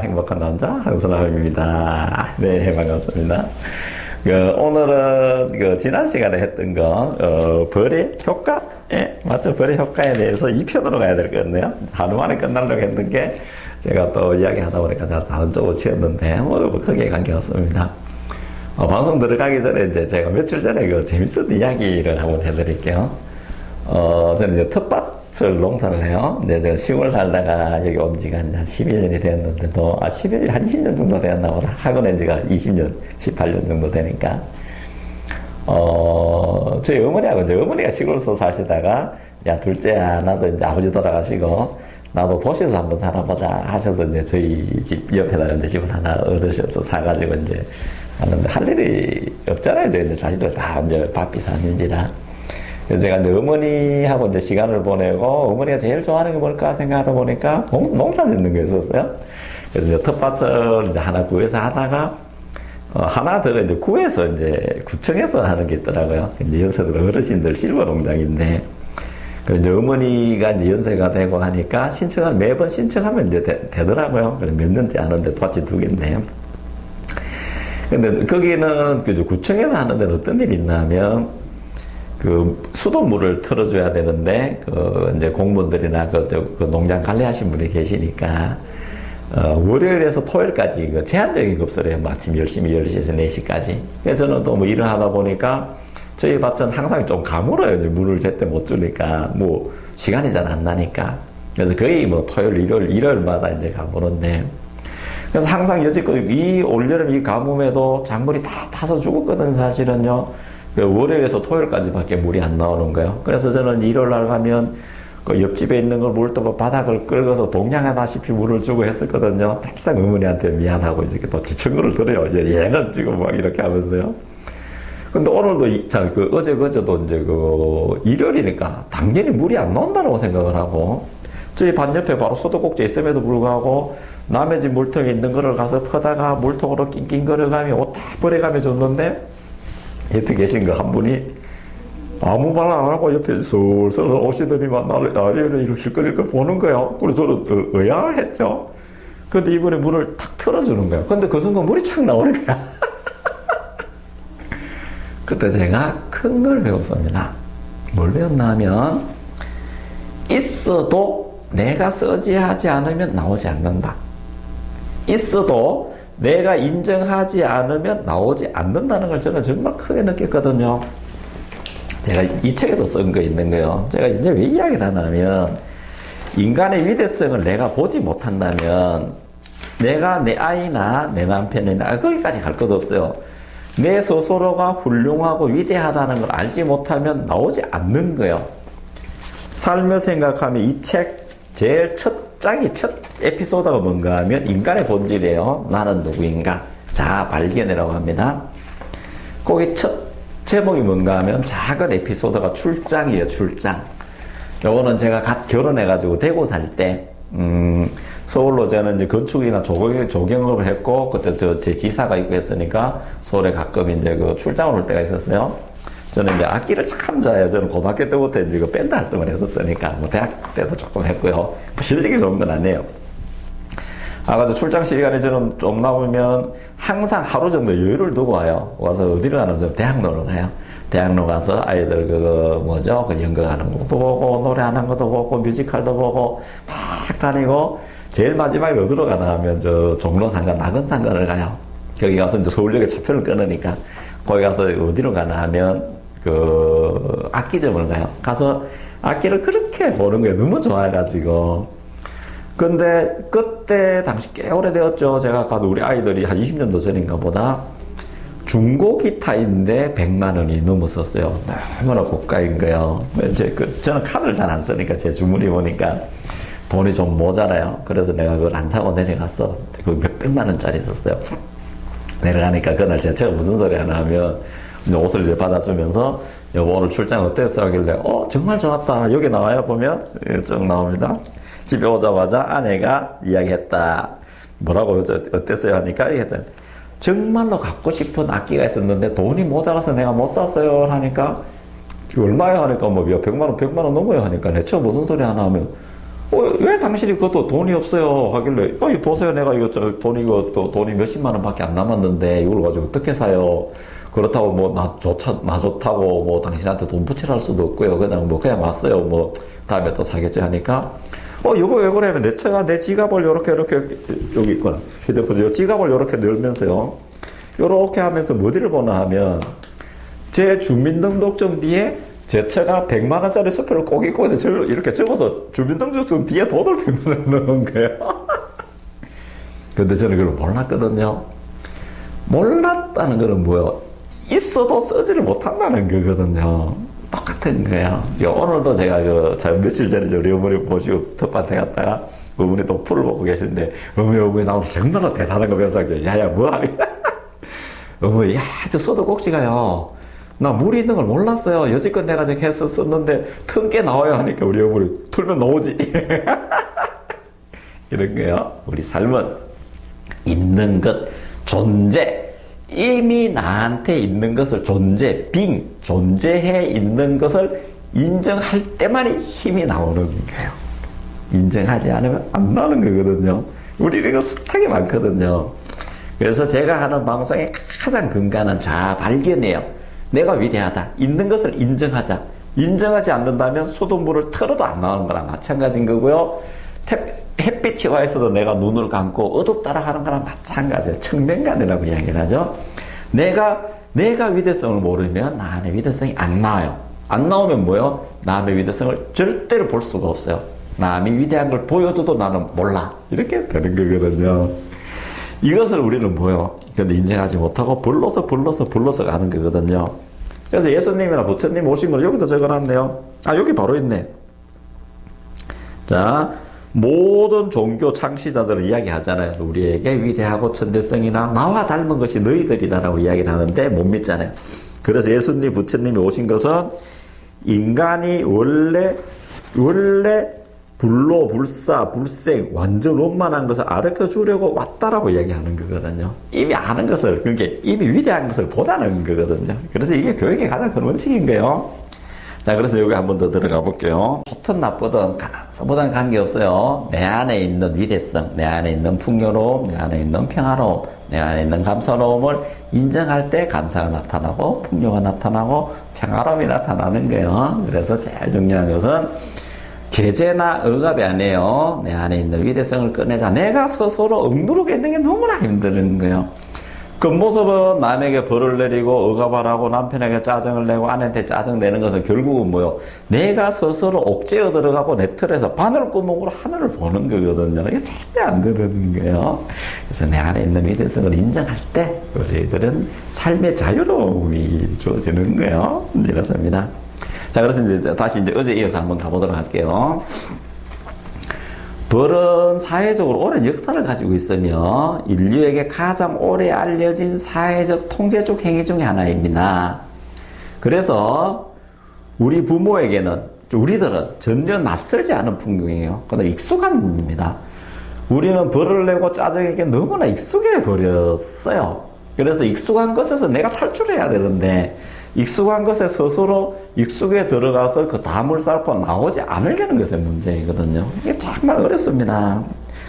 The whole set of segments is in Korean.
행복한 남자 한선남입니다. 네, 반갑습니다. 오늘은 지난 시간에 했던 벌의 효과? 예, 맞죠? 벌의 효과에 대해서 2편으로 가야 될 것 같네요. 하루 만에 끝나려고 했던 게 제가 또 이야기 하다 보니까 다른 쪽으로 치웠는데, 크게 관계없습니다. 방송 들어가기 전에 이제 제가 며칠 전에 재밌었던 이야기를 한번 해드릴게요. 저는 이제 텃밭을 농사를 해요. 근데 제가 시골 살다가 여기 온 지가 한 11년이 됐는데도, 11년, 한 20년 정도 되었나 보다. 학원 온 지가 20년, 18년 정도 되니까. 저희 어머니하고 이제 어머니가 시골에서 사시다가, 야, 둘째야, 나도 이제 아버지 돌아가시고, 나도 도시에서 한번 살아보자 하셔서 이제 저희 집 옆에다가 이제 집을 하나 얻으셔서 사가지고 이제 하는데 할 일이 없잖아요. 저희 이제 자식들 다 이제 바삐 사는지라. 그래서 제가 이제 어머니하고 이제 시간을 보내고, 어머니가 제일 좋아하는 게 뭘까 생각하다 보니까 농사 짓는 거였었어요. 그래서 이제 텃밭을 이제 하나 구해서 하다가, 하나 더 이제 구해서 이제 구청에서 하는 게 있더라고요. 이제 연세들 어르신들 실버 농장인데, 이제 어머니가 이제 연세가 되고 하니까 매번 신청하면 이제 되더라고요. 그래서 몇 년째 하는데 밭이 2개인데. 근데 거기는 구청에서 하는 데는 어떤 일이 있냐면, 수돗물을 틀어줘야 되는데, 이제 공무원들이나 농장 관리하신 분이 계시니까, 월요일에서 토요일까지 제한적인 거 없어요. 아침 10시에서 4시까지. 그래서 저는 또 일을 하다 보니까, 저희 밭은 항상 좀 가물어요. 물을 제때 못 주니까, 시간이 잘 안 나니까. 그래서 거의 토요일, 일요일마다 이제 가무는데, 그래서 항상 여지껏 올여름 이 가뭄에도 작물이 다 타서 죽었거든요, 사실은요. 월요일에서 토요일까지밖에 물이 안 나오는 거예요. 그래서 저는 일요일날 가면 옆집에 있는 걸 물도 바닥을 긁어서 동냥하다시피 물을 주고 했었거든요. 항상 어머니한테 미안하고 이렇게 또 지청구를 들어요. 이제 얘는 지금 이렇게 하면서요. 근데 오늘도, 어제도 이제 일요일이니까 당연히 물이 안 나온다고 생각을 하고, 저희 반 옆에 바로 소도꼭지 있음에도 불구하고, 남의 집 물통에 있는 거를 가서 퍼다가 물통으로 낑낑거려가며 옷 다 버려가며 줬는데, 옆에 계신 한 분이 아무 말 안 하고 옆에 슬슬 오시더니만 나를 이렇게 끌끌 보는 거예요. 그래서 저는 의아했죠. 근데 이번에 물을 탁 틀어주는 거예요. 근데 그 순간 물이 착 나오는 거야. 그때 제가 큰 걸 배웠습니다. 뭘 배웠나 하면, 있어도 내가 써지하지 않으면 나오지 않는다. 있어도 내가 인정하지 않으면 나오지 않는다는 걸 저는 정말 크게 느꼈거든요. 제가 이 책에도 쓴 거 있는 거예요. 제가 이제 왜 이야기를 하냐면, 인간의 위대성을 내가 보지 못한다면, 내가 내 아이나 내 남편이나 거기까지 갈 것도 없어요. 내 스스로가 훌륭하고 위대하다는 걸 알지 못하면 나오지 않는 거예요. 살며 생각하면 이 책 제일 첫 에피소드가 뭔가 하면 인간의 본질이에요. 나는 누구인가? 자아 발견이라고 합니다. 거기 첫 제목이 뭔가 하면 작은 에피소드가 출장이에요. 출장. 요거는 제가 갓 결혼해가지고 대구 살 때, 서울로 저는 이제 건축이나 조경업을 했고, 그때 제 지사가 있고 했으니까 서울에 가끔 이제 출장을 올 때가 있었어요. 저는 이제 악기를 참 좋아해요. 저는 고등학교 때부터 이제 밴드 활동을 했었으니까, 대학 때도 조금 했고요. 실력이 좋은 건 아니에요. 그래도 출장 시간에 저는 좀 나오면 항상 하루 정도 여유를 두고 와요. 와서 어디로 가냐면 대학로로 가요. 대학로 가서 아이들 연극하는 것도 보고, 노래하는 것도 보고, 뮤지컬도 보고, 막 다니고, 제일 마지막에 어디로 가나 하면 종로상가, 낙원상가를 가요. 거기 가서 이제 서울역에 차표를 끊으니까, 거기 가서 어디로 가나 하면 악기점을 가요. 가서 악기를 그렇게 보는 거예요. 너무 좋아해가지고. 근데 그때 당시 꽤 오래되었죠. 제가 가도 우리 아이들이 한 20년도 전인가 보다 중고 기타인데 100만 원이 넘었었어요. 너무나 고가인 거예요. 저는 카드를 잘 안 쓰니까 제 주머니 보니까 돈이 좀 모자라요. 그래서 내가 그걸 안 사고 내려갔어. 몇백만 원짜리 있었어요. 내려가니까 그날 제가 무슨 소리 하나 하면 옷을 이제 받아주면서 여보 오늘 출장 어땠어? 하길래 정말 좋았다. 여기 나와요 보면 쭉 나옵니다. 집에 오자마자 아내가 이야기했다. 뭐라고 어땠어요? 하니까 얘기했잖아요. 정말로 갖고 싶은 악기가 있었는데 돈이 모자라서 내가 못 샀어요. 하니까 얼마요? 하니까 100만 원 넘어요. 하니까 내가 무슨 소리 하나 하면 왜 당신이 그것도 돈이 없어요? 하길래, 이거 보세요. 내가 이거 돈이 몇십만 원밖에 안 남았는데 이걸 가지고 어떻게 사요? 그렇다고 뭐 나 좋다고 뭐 당신한테 돈 붙이라 할 수도 없고요. 그냥 왔어요. 뭐 다음에 또 사겠지 하니까, 여보 왜 그래? 내 지갑을 요렇게 여기 있구나. 휴대폰 지갑을 요렇게 넣으면서요. 요렇게 하면서 어디를 보나 하면 제 주민등록증 뒤에 제 차가 100만 원짜리 수표를 꼭 있고 이렇게 적어서 주민등록증 뒤에 돈을 100만 원 넣은 거예요. 근데 저는 그걸 몰랐거든요. 몰랐다는 거는 뭐예요? 있어도 쓰지를 못한다는 거거든요. 똑같은 거예요. 오늘도 제가 며칠 전에 우리 어머니 모시고 텃밭에 갔다가 어머니 또 풀을 보고 계시는데, 어머니 나 오늘 정말로 대단한 거 배웠어요. 야야 뭐하니? 어머니, 저 소도 꼭지가요. 나 물이 있는 걸 몰랐어요. 여지껏 내가 저렇게 해서 썼는데 틈게 나와요 하니까 우리 어머니 틀면 나오지. 이런 거예요. 우리 삶은 있는 것, 존재. 이미 나한테 있는 것을 존재해 있는 것을 인정할 때만이 힘이 나오는 거예요. 인정하지 않으면 안 나오는 거거든요. 우리 이거 숱하게 많거든요. 그래서 제가 하는 방송의 가장 근간은 발견해요. 내가 위대하다. 있는 것을 인정하자. 인정하지 않는다면 수돗물을 틀어도 안 나오는 거랑 마찬가지인 거고요. 햇빛이 와 있어도 내가 눈을 감고 어둡다라 하는 거랑 마찬가지예요. 청명간이라고 이야기를 하죠. 내가 위대성을 모르면 나 안에 위대성이 안 나와요. 안 나오면 뭐요? 남의 위대성을 절대로 볼 수가 없어요. 남이 위대한 걸 보여줘도 나는 몰라. 이렇게 되는 거거든요. 이것을 우리는 뭐요? 근데 인정하지 못하고 불러서 가는 거거든요. 그래서 예수님이나 부처님 오신 걸 여기도 적어놨네요. 여기 바로 있네. 자, 모든 종교 창시자들은 이야기하잖아요. 우리에게 위대하고 천대성이나 나와 닮은 것이 너희들이다라고 이야기를 하는데 못 믿잖아요. 그래서 예수님, 부처님이 오신 것은 인간이 원래 불로, 불사, 불생, 완전 원만한 것을 가르쳐 주려고 왔다라고 이야기하는 거거든요. 이미 아는 것을, 그러니까 이미 위대한 것을 보자는 거거든요. 그래서 이게 교육의 가장 큰 원칙인 거예요. 자, 그래서 여기 한 번 더 들어가 볼게요. 좋든 나쁘든 가난보다는 관계없어요. 내 안에 있는 위대성, 내 안에 있는 풍요로움, 내 안에 있는 평화로움, 내 안에 있는 감사로움을 인정할 때 감사가 나타나고 풍요가 나타나고 평화로움이 나타나는 거예요. 그래서 제일 중요한 것은 계제나 억압이 아니에요. 내 안에 있는 위대성을 꺼내자. 내가 스스로 억누르게 있는 게 너무나 힘든 거예요. 겉모습은 남에게 벌을 내리고 억압하라고 남편에게 짜증을 내고 아내한테 짜증 내는 것은 결국은 뭐요? 내가 스스로 옥죄어 들어가고 내 틀에서 바늘구멍으로 하늘을 보는 거거든요. 이게 절대 안 되는 거예요. 그래서 내 안에 있는 위대성을 인정할 때 저희들은 삶의 자유로움이 주어지는 거예요. 이렇습니다. 자, 그래서 이제 다시 어제 이어서 한번 가보도록 할게요. 벌은 사회적으로 오랜 역사를 가지고 있으며 인류에게 가장 오래 알려진 사회적 통제적 행위 중에 하나입니다. 그래서 우리 부모에게는, 우리들은 전혀 낯설지 않은 풍경이에요. 그다음에 익숙한 겁니다. 우리는 벌을 내고 짜증에게 너무나 익숙해 버렸어요. 그래서 익숙한 것에서 내가 탈출해야 되는데 익숙한 것에 스스로 익숙에 들어가서 그 담을 쌓고 나오지 않으려는 것이 문제이거든요. 이게 정말 어렵습니다.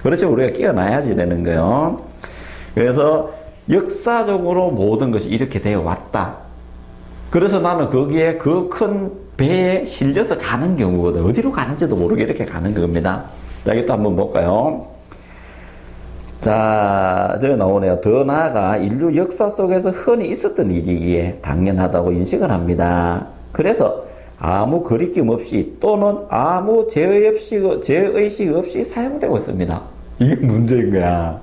그렇지, 우리가 끼어나야지 되는 거예요. 그래서 역사적으로 모든 것이 이렇게 되어 왔다. 그래서 나는 거기에 그 큰 배에 실려서 가는 경우거든. 어디로 가는지도 모르게 이렇게 가는 겁니다. 자, 이것도 한번 볼까요? 자, 저기 나오네요. 더 나아가 인류 역사 속에서 흔히 있었던 일이기에 당연하다고 인식을 합니다. 그래서 아무 거리낌 없이 또는 아무 제의식 없이 사용되고 있습니다. 이게 문제인 거야.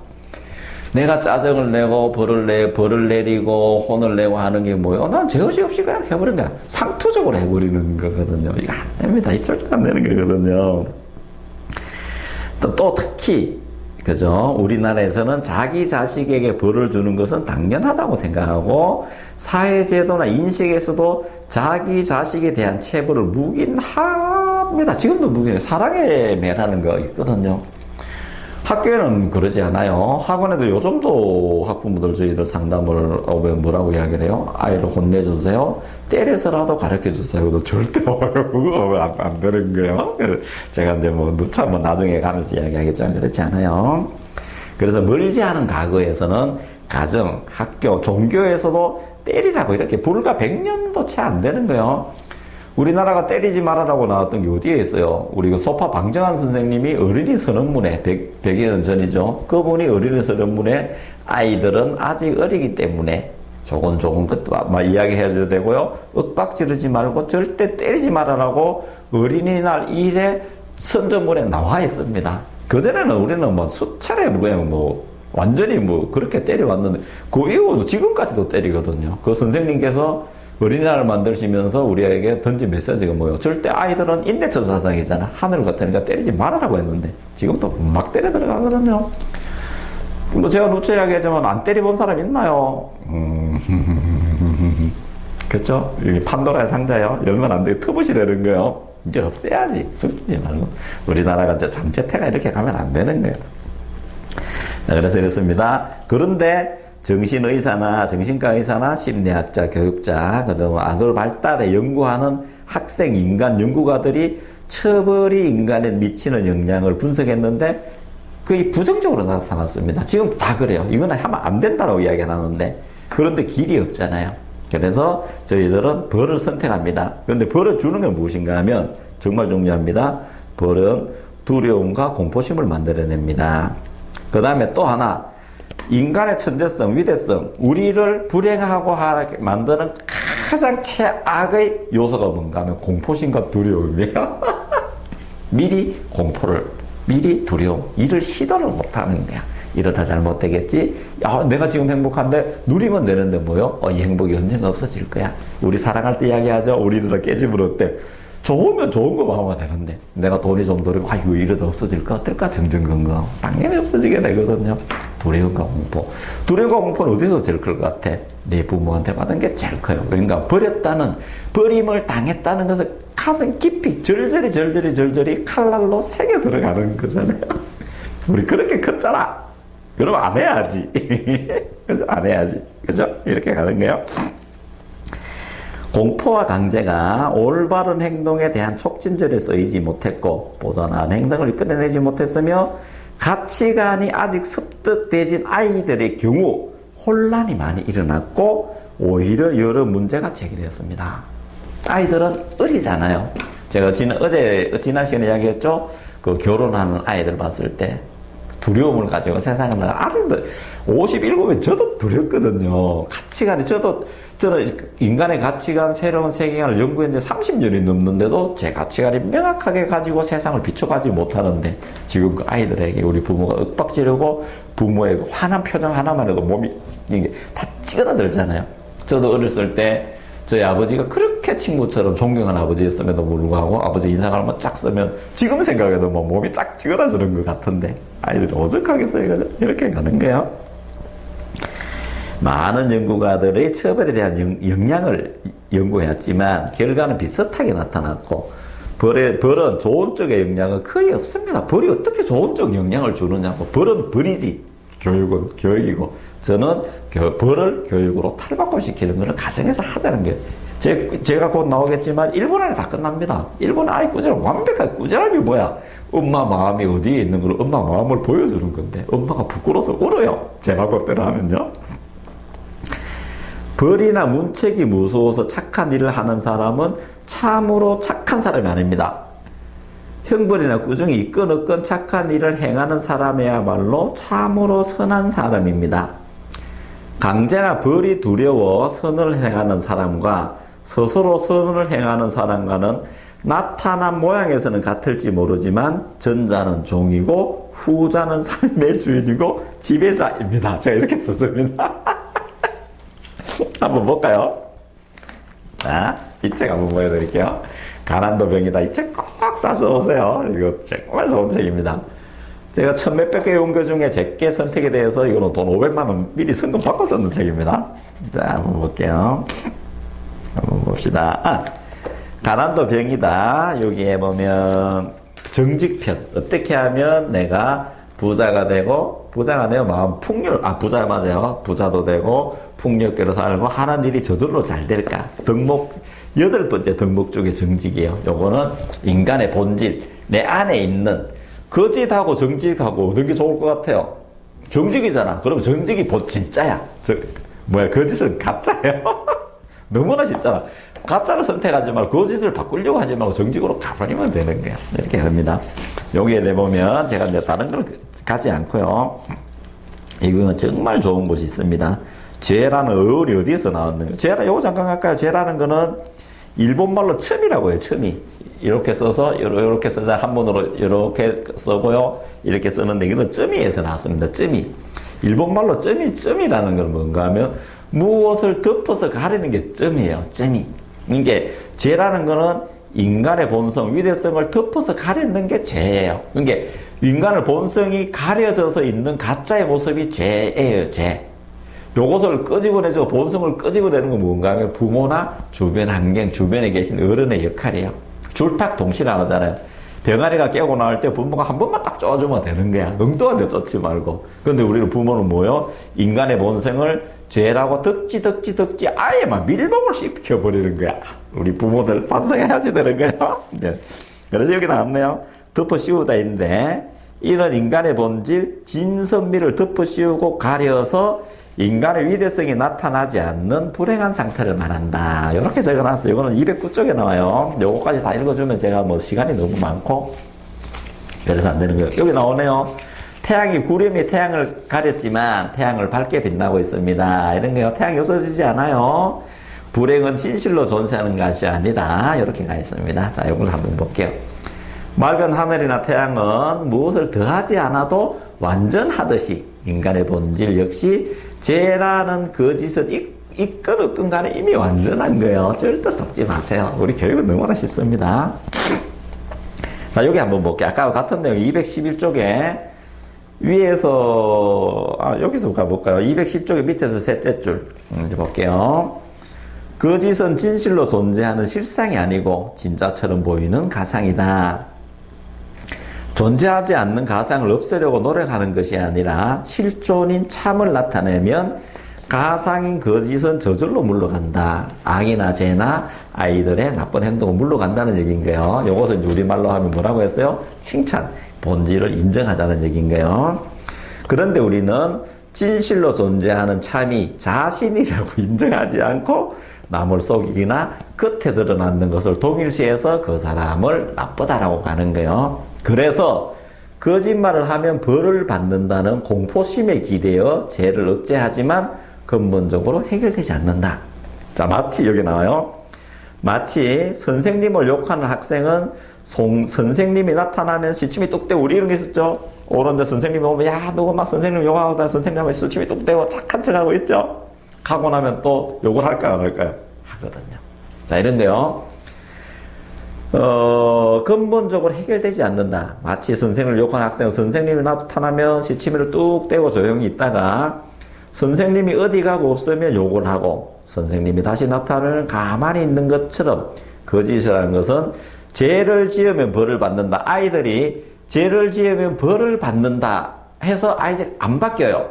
내가 짜증을 내고 벌을 내리고 혼을 내고 하는 게 뭐예요? 난 제의식 없이 그냥 해버린 거야. 상투적으로 해버리는 거거든요. 이거 안 됩니다. 이 절대 안 되는 거거든요. 또 특히 그죠? 우리나라에서는 자기 자식에게 벌을 주는 것은 당연하다고 생각하고 사회제도나 인식에서도 자기 자식에 대한 체벌을 묵인합니다. 지금도 묵인해요. 사랑의 매라는 거 있거든요. 학교에는 그러지 않아요. 학원에도 요즘도 학부모들 저희들 상담을 뭐라고 이야기를 해요? 아이를 혼내주세요. 때려서라도 가르쳐주세요. 그래도 절대 그거 안 되는 거예요. 제가 이제 뭐 누차 뭐 나중에 가면서 이야기하겠지만 그렇지 않아요. 그래서 멀지 않은 과거에서는 가정, 학교, 종교에서도 때리라고 이렇게 불과 100년도 채 안 되는 거예요. 우리나라가 때리지 말아라고 나왔던 게 어디에 있어요? 우리 그 소파 방정환 선생님이 어린이 선언문에 100여 년 전이죠. 그분이 어린이 선언문에 아이들은 아직 어리기 때문에 조곤조곤 막 이야기해줘야 되고요. 윽박 지르지 말고 절대 때리지 말아라고 어린이날 1회 선전문에 나와 있습니다. 그전에는 우리는 뭐 수차례 그냥 뭐 완전히 뭐 그렇게 때려왔는데 그 이후로 지금까지도 때리거든요. 그 선생님께서 어린이날을 만드시면서 우리에게 던진 메시지가 뭐예요? 절대 아이들은 인내천 사상이잖아. 하늘 같으니까 때리지 말아라고 했는데 지금도 막 때려 들어가거든요. 뭐 제가 누차 이야기하지만 안 때려본 사람 있나요? 그렇죠? 여기 판도라의 상자요. 열면 안 돼. 터붓이 되는 거예요. 이제 없애야지. 숨기지 말고. 우리나라가 이제 잠재태가 이렇게 가면 안 되는 거예요. 자, 그래서 이렇습니다. 그런데 정신의사나 정신과 의사나 심리학자, 교육자, 그다음 아동 발달에 연구하는 학생 인간 연구가들이 처벌이 인간에 미치는 영향을 분석했는데 거의 부정적으로 나타났습니다. 지금 다 그래요. 이거는 하면 안 된다고 이야기하는데 그런데 길이 없잖아요. 그래서 저희들은 벌을 선택합니다. 그런데 벌을 주는 건 무엇인가 하면 정말 중요합니다. 벌은 두려움과 공포심을 만들어냅니다. 그 다음에 또 하나 인간의 천재성, 위대성, 우리를 불행하고 하게 만드는 가장 최악의 요소가 뭔가 하면 공포심과 두려움이에요. 미리 공포를, 미리 두려움, 이를 시도를 못하는 거야. 이러다 잘못되겠지? 야, 내가 지금 행복한데 누리면 되는데 뭐요? 이 행복이 언젠가 없어질 거야. 우리 사랑할 때 이야기하죠. 우리들 깨집을 때 좋으면 좋은 거 마음은 되는데 내가 돈이 좀 들고 아이고 이러다 없어질까 어떨까 정정건강 당연히 없어지게 되거든요. 두려움과 공포. 두려움과 공포는 어디서 제일 클 것 같아? 내 부모한테 받은 게 제일 커요. 그러니까 버림을 당했다는 것은 가슴 깊이 절절히 칼날로 새겨 들어가는 거잖아요. 우리 그렇게 컸잖아. 그럼 안 해야지. 그래서 안 해야지. 그죠? 이렇게 가는 거예요. 공포와 강제가 올바른 행동에 대한 촉진제를 쓰이지 못했고 보완한 행동을 이끌어내지 못했으며 가치관이 아직 습득되진 아이들의 경우 혼란이 많이 일어났고 오히려 여러 문제가 제기되었습니다. 아이들은 어리잖아요. 제가 지난 시간에 이야기했죠. 그 결혼하는 아이들 봤을 때 두려움을 가지고 세상을 나가 아직도 57에 저도 두렵거든요. 가치관이 저는 인간의 가치관, 새로운 세계관을 연구한 지 30년이 넘는데도 제 가치관이 명확하게 가지고 세상을 비춰가지 못하는데 지금 그 아이들에게 우리 부모가 윽박지르고 부모의 화난 표정 하나만 해도 몸이 이게 다 찌그러들잖아요. 저도 어렸을 때 저희 아버지가 그렇게 친구처럼 존경하는 아버지였음에도 불구하고 아버지 인상을 한번 쫙 쓰면 지금 생각해도 뭐 몸이 쫙 찌그러지는 것 같은데 아이들이 오죽하겠어요. 이렇게 가는 거예요. 많은 연구가들의 처벌에 대한 영향을 연구했지만 결과는 비슷하게 나타났고 벌은 좋은 쪽의 영향은 거의 없습니다. 벌이 어떻게 좋은 쪽 영향을 주느냐고. 벌은 벌이지 교육은 교육이고 저는 벌을 교육으로 탈바꿈시키는 것을 가정에서 하자는 게 제가 곧 나오겠지만 1분 안에 다 끝납니다. 1분 아이 꾸준함 완벽하게 꾸준함이 뭐야? 엄마 마음이 어디에 있는 걸 엄마 마음을 보여주는 건데 엄마가 부끄러워서 울어요. 제 방법대로 하면요. 벌이나 문책이 무서워서 착한 일을 하는 사람은 참으로 착한 사람이 아닙니다. 형벌이나 꾸중이 있건 착한 일을 행하는 사람이야말로 참으로 선한 사람입니다. 강제나 벌이 두려워 선을 행하는 사람과 스스로 선을 행하는 사람과는 나타난 모양에서는 같을지 모르지만 전자는 종이고 후자는 삶의 주인이고 지배자입니다. 제가 이렇게 썼습니다. 한번 볼까요? 자, 이 책 한번 보여드릴게요. 가난도 병이다. 이 책 꼭 사서 오세요. 이거 정말 좋은 책입니다. 제가 1000몇백 개 연구 중에 제게 선택에 대해서 이거는 돈 500만원 미리 성금 받고 썼는 책입니다. 자, 한번 볼게요. 한번 봅시다. 가난도 병이다. 여기에 보면 정직편. 어떻게 하면 내가 부자가 되고, 부자가 되면 마음 부자 맞아요. 부자도 되고, 풍요롭게로 살고, 하는 일이 저절로 잘 될까? 여덟 번째 덕목 중에 정직이에요. 요거는 인간의 본질, 내 안에 있는 거짓하고 정직하고 어떤 게 좋을 것 같아요? 정직이잖아. 그러면 정직이 진짜야. 거짓은 가짜예요. 너무나 쉽잖아. 가짜를 선택하지 말고 거짓을 바꾸려고 하지 말고 정직으로 가버리면 되는 거야. 이렇게 합니다. 여기에 내보면 제가 이제 다른 걸 가지 않고요. 이거는 정말 좋은 곳이 있습니다. 죄라는 어원이 어디에서 나왔는가? 죄라, 요거 잠깐 할까요? 죄라는 거는 일본말로 첨이라고 해요. 첨이. 이렇게 써서 이렇게 써서 한문으로 이렇게 써고요. 이렇게 쓰는데 이거는 점이에서 나왔습니다. 점이. 일본말로 점이라는 건 뭔가 하면 무엇을 덮어서 가리는 게 점이에요. 점이. 이게 죄라는 거는 인간의 본성, 위대성을 덮어서 가리는 게 죄예요. 그러니까 인간의 본성이 가려져서 있는 가짜의 모습이 죄예요. 죄. 요것을 끄집어내서 본성을 끄집어내는 건 뭔가 하면 부모나 주변 환경, 주변에 계신 어른의 역할이에요. 줄탁 동실하잖아요. 병아리가 깨고 나올 때 부모가 한 번만 딱 쪼주면 되는 거야. 엉뚱한데 쫓지 말고. 근데 우리는 부모는 뭐요? 인간의 본성을 죄라고 덕지 아예 막 밀봉을 시켜버리는 거야. 우리 부모들 반성해야지 되는 거야. 네. 그래서 여기 나왔네요. 덮어 씌우다 있는데 이런 인간의 본질, 진선미를 덮어 씌우고 가려서 인간의 위대성이 나타나지 않는 불행한 상태를 말한다. 이렇게 적어놨어요. 이거는 209쪽에 나와요. 요거까지 다 읽어주면 제가 시간이 너무 많고 그래서 안 되는 거예요. 여기 나오네요. 구름이 태양을 가렸지만 태양을 밝게 빛나고 있습니다. 이런 거요. 태양이 없어지지 않아요. 불행은 진실로 존재하는 것이 아니다. 이렇게 가 있습니다. 자, 이걸 한번 볼게요. 맑은 하늘이나 태양은 무엇을 더하지 않아도 완전하듯이 인간의 본질 역시 죄라는 거짓은 있건 간에 이미 완전한 거예요. 절대 섞지 마세요. 우리 교육은 너무나 쉽습니다. 자, 여기 한번 볼게요. 아까 같은 내용 211쪽에 위에서 여기서 가볼까요? 210쪽의 밑에서 셋째 줄 이제 볼게요. 거짓은 진실로 존재하는 실상이 아니고 진짜처럼 보이는 가상이다. 존재하지 않는 가상을 없애려고 노력하는 것이 아니라 실존인 참을 나타내면 가상인 거짓은 저절로 물러간다. 악이나 죄나 아이들의 나쁜 행동은 물러간다는 얘기인 거예요. 요것을 이제 우리말로 하면 뭐라고 했어요? 칭찬. 본질을 인정하자는 얘기인 거예요. 그런데 우리는 진실로 존재하는 참이 자신이라고 인정하지 않고 남을 속이거나 겉에 드러나는 것을 동일시해서 그 사람을 나쁘다라고 가는 거예요. 그래서 거짓말을 하면 벌을 받는다는 공포심에 기대어 죄를 억제하지만 근본적으로 해결되지 않는다. 자, 마치 여기 나와요. 마치 선생님을 욕하는 학생은 선생님이 나타나면 시침이 뚝 떼고 우리 이런 게 있었죠. 오는데 선생님이 오면 야 누구 막 선생님 욕하고 선생님하면 시침이 뚝 떼고 착한 척하고 있죠. 하고 나면 또 욕을 할까요 안 할까요? 하거든요. 자, 이런 거요. 근본적으로 해결되지 않는다. 마치 선생님을 욕하는 학생은 선생님이 나타나면 시치미를 뚝 떼고 조용히 있다가 선생님이 어디 가고 없으면 욕을 하고 선생님이 다시 나타나면 가만히 있는 것처럼 거짓이라는 것은 죄를 지으면 벌을 받는다. 아이들이 죄를 지으면 벌을 받는다 해서 아이들이 안 바뀌어요.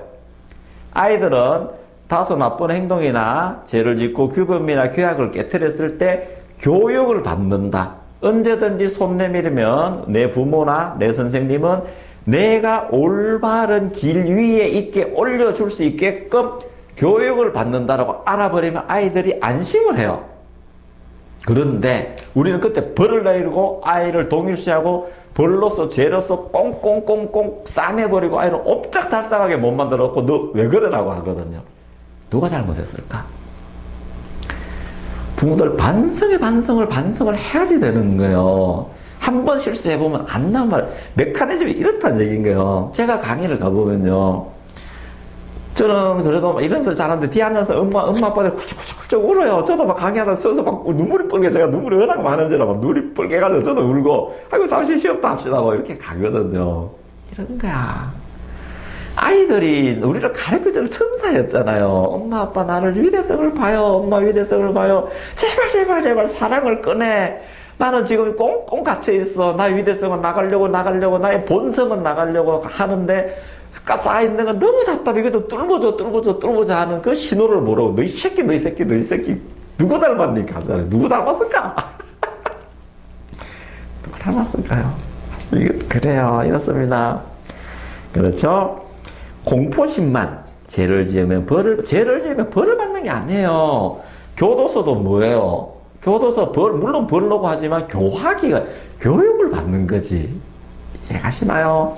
아이들은 다소 나쁜 행동이나 죄를 짓고 규범이나 규약을 깨트렸을 때 교육을 받는다. 언제든지 손 내밀면 내 부모나 내 선생님은 내가 올바른 길 위에 있게 올려줄 수 있게끔 교육을 받는다라고 알아버리면 아이들이 안심을 해요. 그런데 우리는 그때 벌을 내리고 아이를 동일시하고 벌로서 죄로서 꽁꽁꽁꽁 싸매버리고 아이를 옴짝달싹하게 못 만들었고 너 왜 그러라고 하거든요. 누가 잘못했을까? 부모들 반성을 해야지 되는 거예요. 한 번 실수해보면 안 나온 말, 메커니즘이 이렇다는 얘기인 거예요. 제가 강의를 가보면요. 저는 그래도 이런 소리 잘하는데 뒤에 앉아서 엄마 아빠들 쿨쩍쿨쩍 울어요. 저도 막 강의하다 서서 막 눈물이 뻘게 제가 눈물이 워낙 많은지라 막 눈이 뻘개가지고 저도 울고 아이고 잠시 쉬었다 합시다 뭐 이렇게 가거든요. 이런 거야. 아이들이 우리를 가르쳐주는 천사였잖아요. 엄마 아빠 나를 위대성을 봐요. 엄마 위대성을 봐요. 제발 사랑을 꺼내. 나는 지금 꽁꽁 갇혀있어. 나의 위대성은 나가려고, 나의 본성은 나가려고 하는데, 쌓여있는 건 너무 답답해. 이거 좀 뚫어보자 하는 그 신호를 모르고, 너 이 새끼. 누구 닮았니? 하잖아요. 누구 닮았을까? 누구 닮았을까요? 이게 그래요. 이렇습니다. 그렇죠? 공포심만 죄를 지으면 벌을 받는 게 아니에요. 교도소도 뭐예요? 교도소 물론 벌로고 하지만 교육을 받는 거지. 이해가시나요?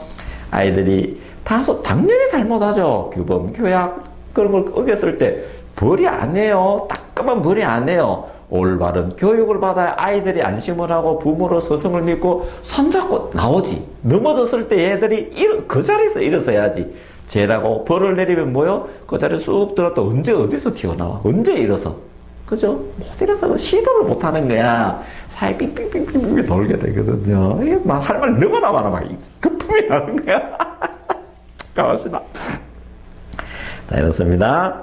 아이들이 다소 당연히 잘못하죠. 규범, 교약 그런 걸 어겼을 때 벌이 아니에요. 따끔한 벌이 아니에요. 올바른 교육을 받아야 아이들이 안심을 하고 부모로 스승을 믿고 손잡고 나오지. 넘어졌을 때 얘들이 그 자리에서 일어서야지. 죄라고 벌을 내리면 뭐요? 그 자리에 쑥 들었다 언제 어디서 튀어나와? 언제 일어서? 그죠? 못 일어서 시도를 못 하는 거야. 사이 삥삥삥삥 돌게 되거든요. 이게 막 할 말 너무나 많아. 막 급품이 나는 거야. 가만있다. 자, 이렇습니다.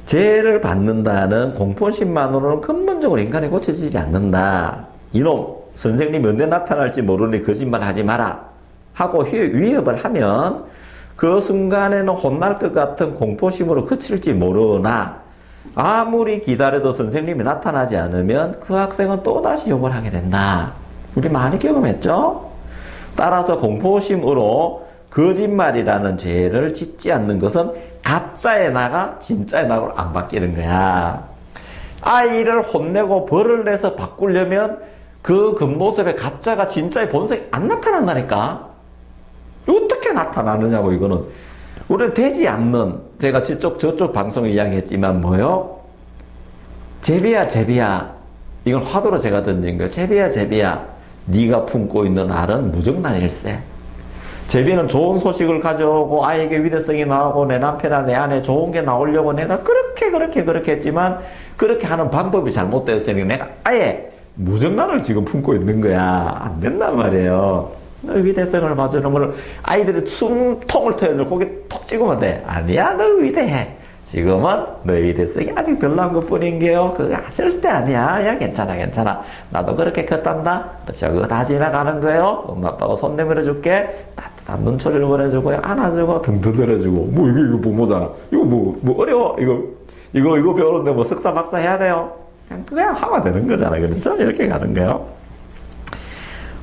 죄를 받는다는 공포심만으로는 근본적으로 인간이 고쳐지지 않는다. 이놈, 선생님이 언제 나타날지 모르니 거짓말 하지 마라. 하고 위협을 하면 그 순간에는 혼날 것 같은 공포심으로 그칠지 모르나 아무리 기다려도 선생님이 나타나지 않으면 그 학생은 또다시 욕을 하게 된다. 우리 많이 경험했죠? 따라서 공포심으로 거짓말이라는 죄를 짓지 않는 것은 가짜의 나가 진짜의 나로 안 바뀌는 거야. 아이를 혼내고 벌을 내서 바꾸려면 그 겉모습에 가짜가 진짜의 본성이 안 나타난다니까. 어떻게 나타나느냐고. 이거는 우리는 되지 않는, 제가 저쪽 방송에 이야기했지만 뭐요? 제비야 이건 화두로 제가 던진 거예요. 제비야 네가 품고 있는 알은 무정란일세. 제비는 좋은 소식을 가져오고 아이에게 위대성이 나오고 내 남편이나 내 아내 좋은 게 나오려고 내가 그렇게 했지만 그렇게 하는 방법이 잘못되었으니 내가 아예 무정란을 지금 품고 있는 거야. 안 된단 말이에요. 너 위대성을 봐주는 걸 아이들이 숨통을 트여서 고개 톡 찍으면 돼. 아니야, 너 위대해. 지금은 너의 위대성이 아직 덜 나온 것 뿐인 게요. 그거 절대 아니야. 야, 괜찮아. 나도 그렇게 컸단다. 그거 다 지나가는 거예요. 엄마 아빠가 손 내밀어 줄게. 따뜻한 눈초리를 보내주고 안아주고 등 두드려주고. 뭐 이거 부모잖아. 이거 뭐 어려워. 이거 배우는데 뭐 석사 박사 해야 돼요. 그냥 하면 되는 거잖아. 그렇죠? 이렇게 가는 거예요.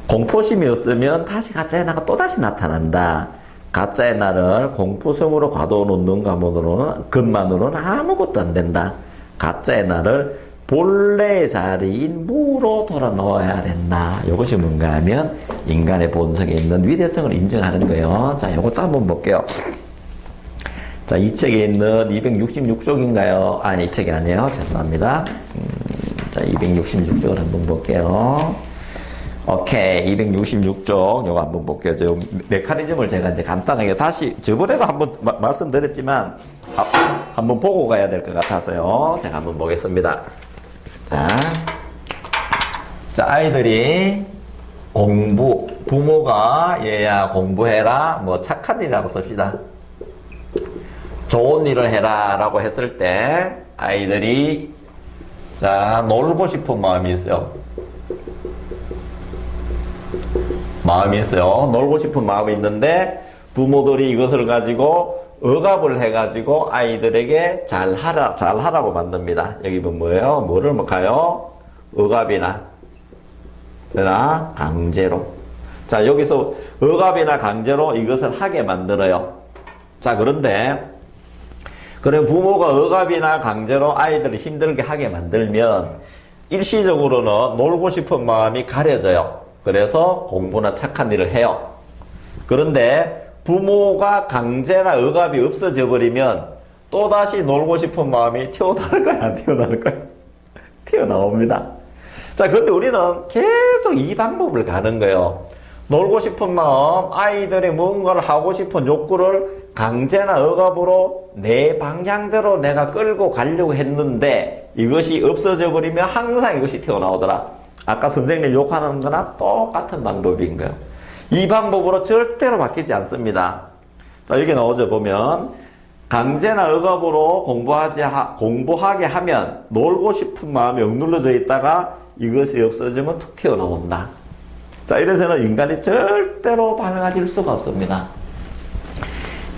공포심이 없으면 다시 가짜의 나가 또다시 나타난다. 가짜의 나를 공포성으로 가둬놓는 것만으로는 아무것도 안 된다. 가짜의 나를 본래의 자리인 무로 돌아 놓아야 된다. 이것이 뭔가 하면 인간의 본성에 있는 위대성을 인정하는 거예요. 자, 이것도 한번 볼게요. 자, 이 책에 있는 266쪽인가요? 아니, 이 책이 아니에요. 죄송합니다. 자, 266쪽을 한번 볼게요. 오케이. 266쪽, 요거 한번 볼게요. 저 메커니즘을 제가 이제 간단하게 다시, 저번에도 한번 말씀드렸지만, 한번 보고 가야 될 것 같아서요. 제가 한번 보겠습니다. 자, 아이들이 부모가 얘야 공부해라, 뭐 착한 일이라고 씁시다. 좋은 일을 해라 라고 했을 때, 아이들이, 자, 놀고 싶은 마음이 있어요. 놀고 싶은 마음이 있는데 부모들이 이것을 가지고 억압을 해가지고 아이들에게 잘하라고 만듭니다. 여기 보면 뭐예요? 뭐를 먹어요? 억압이나 강제로. 자, 여기서 억압이나 강제로 이것을 하게 만들어요. 자, 그런데 그럼 부모가 억압이나 강제로 아이들을 힘들게 하게 만들면 일시적으로는 놀고 싶은 마음이 가려져요. 그래서 공부나 착한 일을 해요. 그런데 부모가 강제나 억압이 없어져 버리면 또다시 놀고 싶은 마음이 튀어나올 거야, 안 튀어나올 거야? 튀어나옵니다. 자, 근데 우리는 계속 이 방법을 가는 거예요. 놀고 싶은 마음, 아이들이 뭔가를 하고 싶은 욕구를 강제나 억압으로 내 방향대로 내가 끌고 가려고 했는데 이것이 없어져 버리면 항상 이것이 튀어나오더라. 아까 선생님 욕하는 거나 똑같은 방법인 거예요. 이 방법으로 절대로 바뀌지 않습니다. 자, 여기 나오죠. 보면 강제나 억압으로 공부하게 하면 놀고 싶은 마음이 억눌러져 있다가 이것이 없어지면 툭 튀어나온다. 자, 이래서는 인간이 절대로 밝아질 수가 없습니다.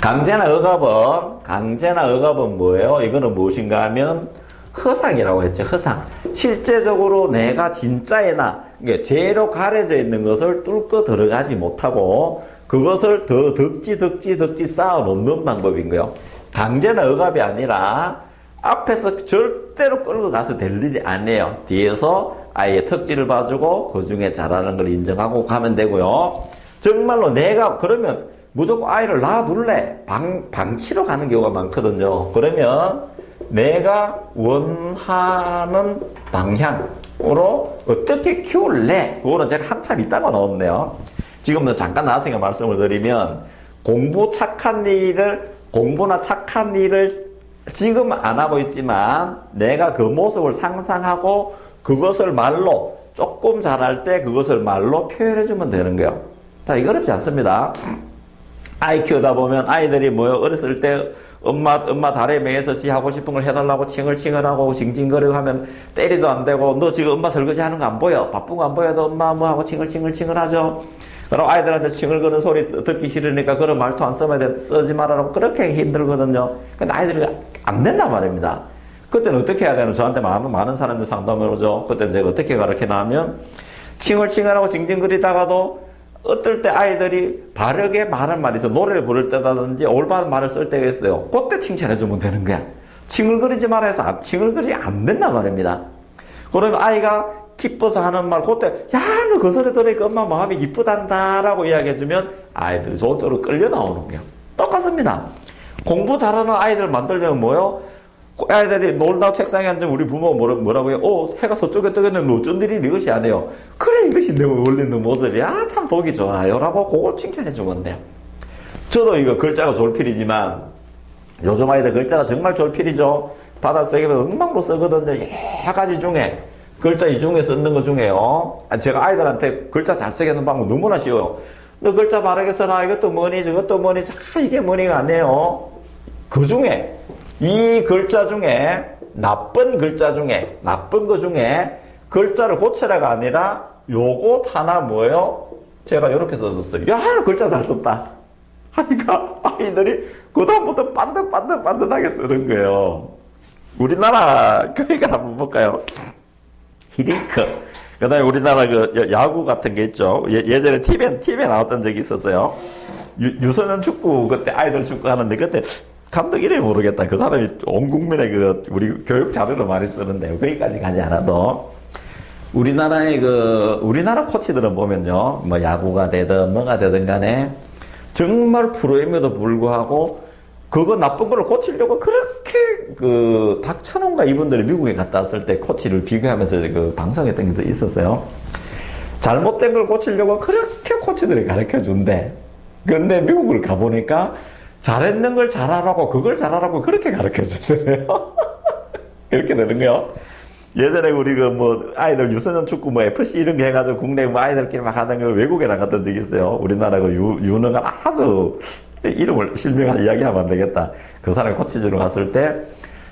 강제나 억압은 뭐예요? 이거는 무엇인가 하면 허상이라고 했죠. 허상. 실제적으로 내가 진짜에나 죄로 가려져 있는 것을 뚫고 들어가지 못하고 그것을 더 덕지 쌓아 놓는 방법인 거예요. 강제나 억압이 아니라 앞에서 절대로 끌고 가서 될 일이 아니에요. 뒤에서 아이의 특질을 봐주고 그 중에 잘하는 걸 인정하고 가면 되고요. 정말로 내가 그러면 무조건 아이를 놔둘래 방치로 가는 경우가 많거든요. 그러면 내가 원하는 방향으로 어떻게 키울래? 그거는 제가 한참 있다가 나왔네요. 지금 잠깐 나와서 말씀을 드리면 공부나 착한 일을 지금 안 하고 있지만 내가 그 모습을 상상하고 그것을 말로 조금 잘할 때 그것을 말로 표현해주면 되는 거예요. 자, 이거 어렵지 않습니다. 아이 키우다 보면 아이들이 어렸을 때 엄마 다리에 매여서 지 하고 싶은 걸 해달라고 칭얼칭얼하고 징징거리고 하면 때리도 안 되고 너 지금 엄마 설거지 하는 거 안 보여? 바쁜 거 안 보여도 엄마 뭐 하고 칭얼칭얼 하죠. 그럼 아이들한테 칭얼거리는 소리 듣기 싫으니까 그런 말투 안 쓰지 말라고 그렇게 힘들거든요. 근데 아이들이 안 된단 말입니다. 그때는 어떻게 해야 되나? 저한테 많은 사람들 상담을 오죠. 그때는 제가 어떻게 가르치냐면 칭얼칭얼하고 징징거리다가도 어떨 때 아이들이 바르게 말한 말이 있어. 노래를 부를 때라든지 올바른 말을 쓸 때가 있어요. 그때 칭찬해주면 되는 거야. 칭얼거리지 말아 해서 칭얼거리지 안 된단 말입니다. 그러면 아이가 기뻐서 하는 말, 그때 야, 너 그 소리 들으니까 엄마 마음이 기쁘단다 라고 이야기해주면 아이들이 저쪽으로 끌려 나오는 거예요. 똑같습니다. 공부 잘하는 아이들 만들려면 뭐요? 아이들이 놀다 책상에 앉으면 우리 부모 뭐라고 해요? 해가 서쪽에 뜨겠는데 어쩐 일이 이것이 아니에요. 그래, 이것이 내 원래는 모습이야. 참 보기 좋아요. 라고 그걸 칭찬해 주면 돼요. 저도 이거 글자가 졸필이지만 요즘 아이들 글자가 정말 졸필이죠. 받아쓰기 엉망으로 쓰거든요. 여러 가지 중에 글자 이 중에 쓰는 것 중에요. 제가 아이들한테 글자 잘 쓰게 하는 방법 너무나 쉬워요. 너 글자 바르게 써라. 이것도 뭐니 저것도 뭐니. 이게 뭐니가 아니에요. 그 중에 이 글자 중에 나쁜 거 중에 글자를 고쳐라가 아니라 요것 하나 뭐예요? 제가 이렇게 써줬어요. 야, 글자 잘 썼다. 하니까 아이들이 그다음부터 반듯하게 쓰는 거예요. 우리나라 그러니까 한번 볼까요? 히딩크. 그 다음에 우리나라 그 야구 같은 게 있죠. 예전에 TV에 나왔던 적이 있었어요. 유소년 축구, 그때 아이들 축구 하는데 그때 감독 이름이 모르겠다. 그 사람이 온 국민의 우리 교육 자료를 많이 쓰는데요. 거기까지 가지 않아도. 우리나라 코치들은 보면요. 뭐 야구가 되든 뭐가 되든 간에 정말 프로임에도 불구하고 그거 나쁜 거를 고치려고 그렇게 박찬호인가 이분들이 미국에 갔다 왔을 때 코치를 비교하면서 방송했던 게 있었어요. 잘못된 걸 고치려고 그렇게 코치들이 가르쳐 준대. 근데 미국을 가보니까 잘했는 걸 잘하라고 그걸 잘하라고 그렇게 가르쳐 준대요. 이렇게 되는 거요. 예전에 우리 아이들 유소년 축구 FC 이런 게 해가지고 국내 아이들끼리 막 하던 걸 외국에 나갔던 적이 있어요. 우리나라 유능한 아주 이름을 실명한 이야기하면 안 되겠다. 그 사람이 코치지로 갔을 때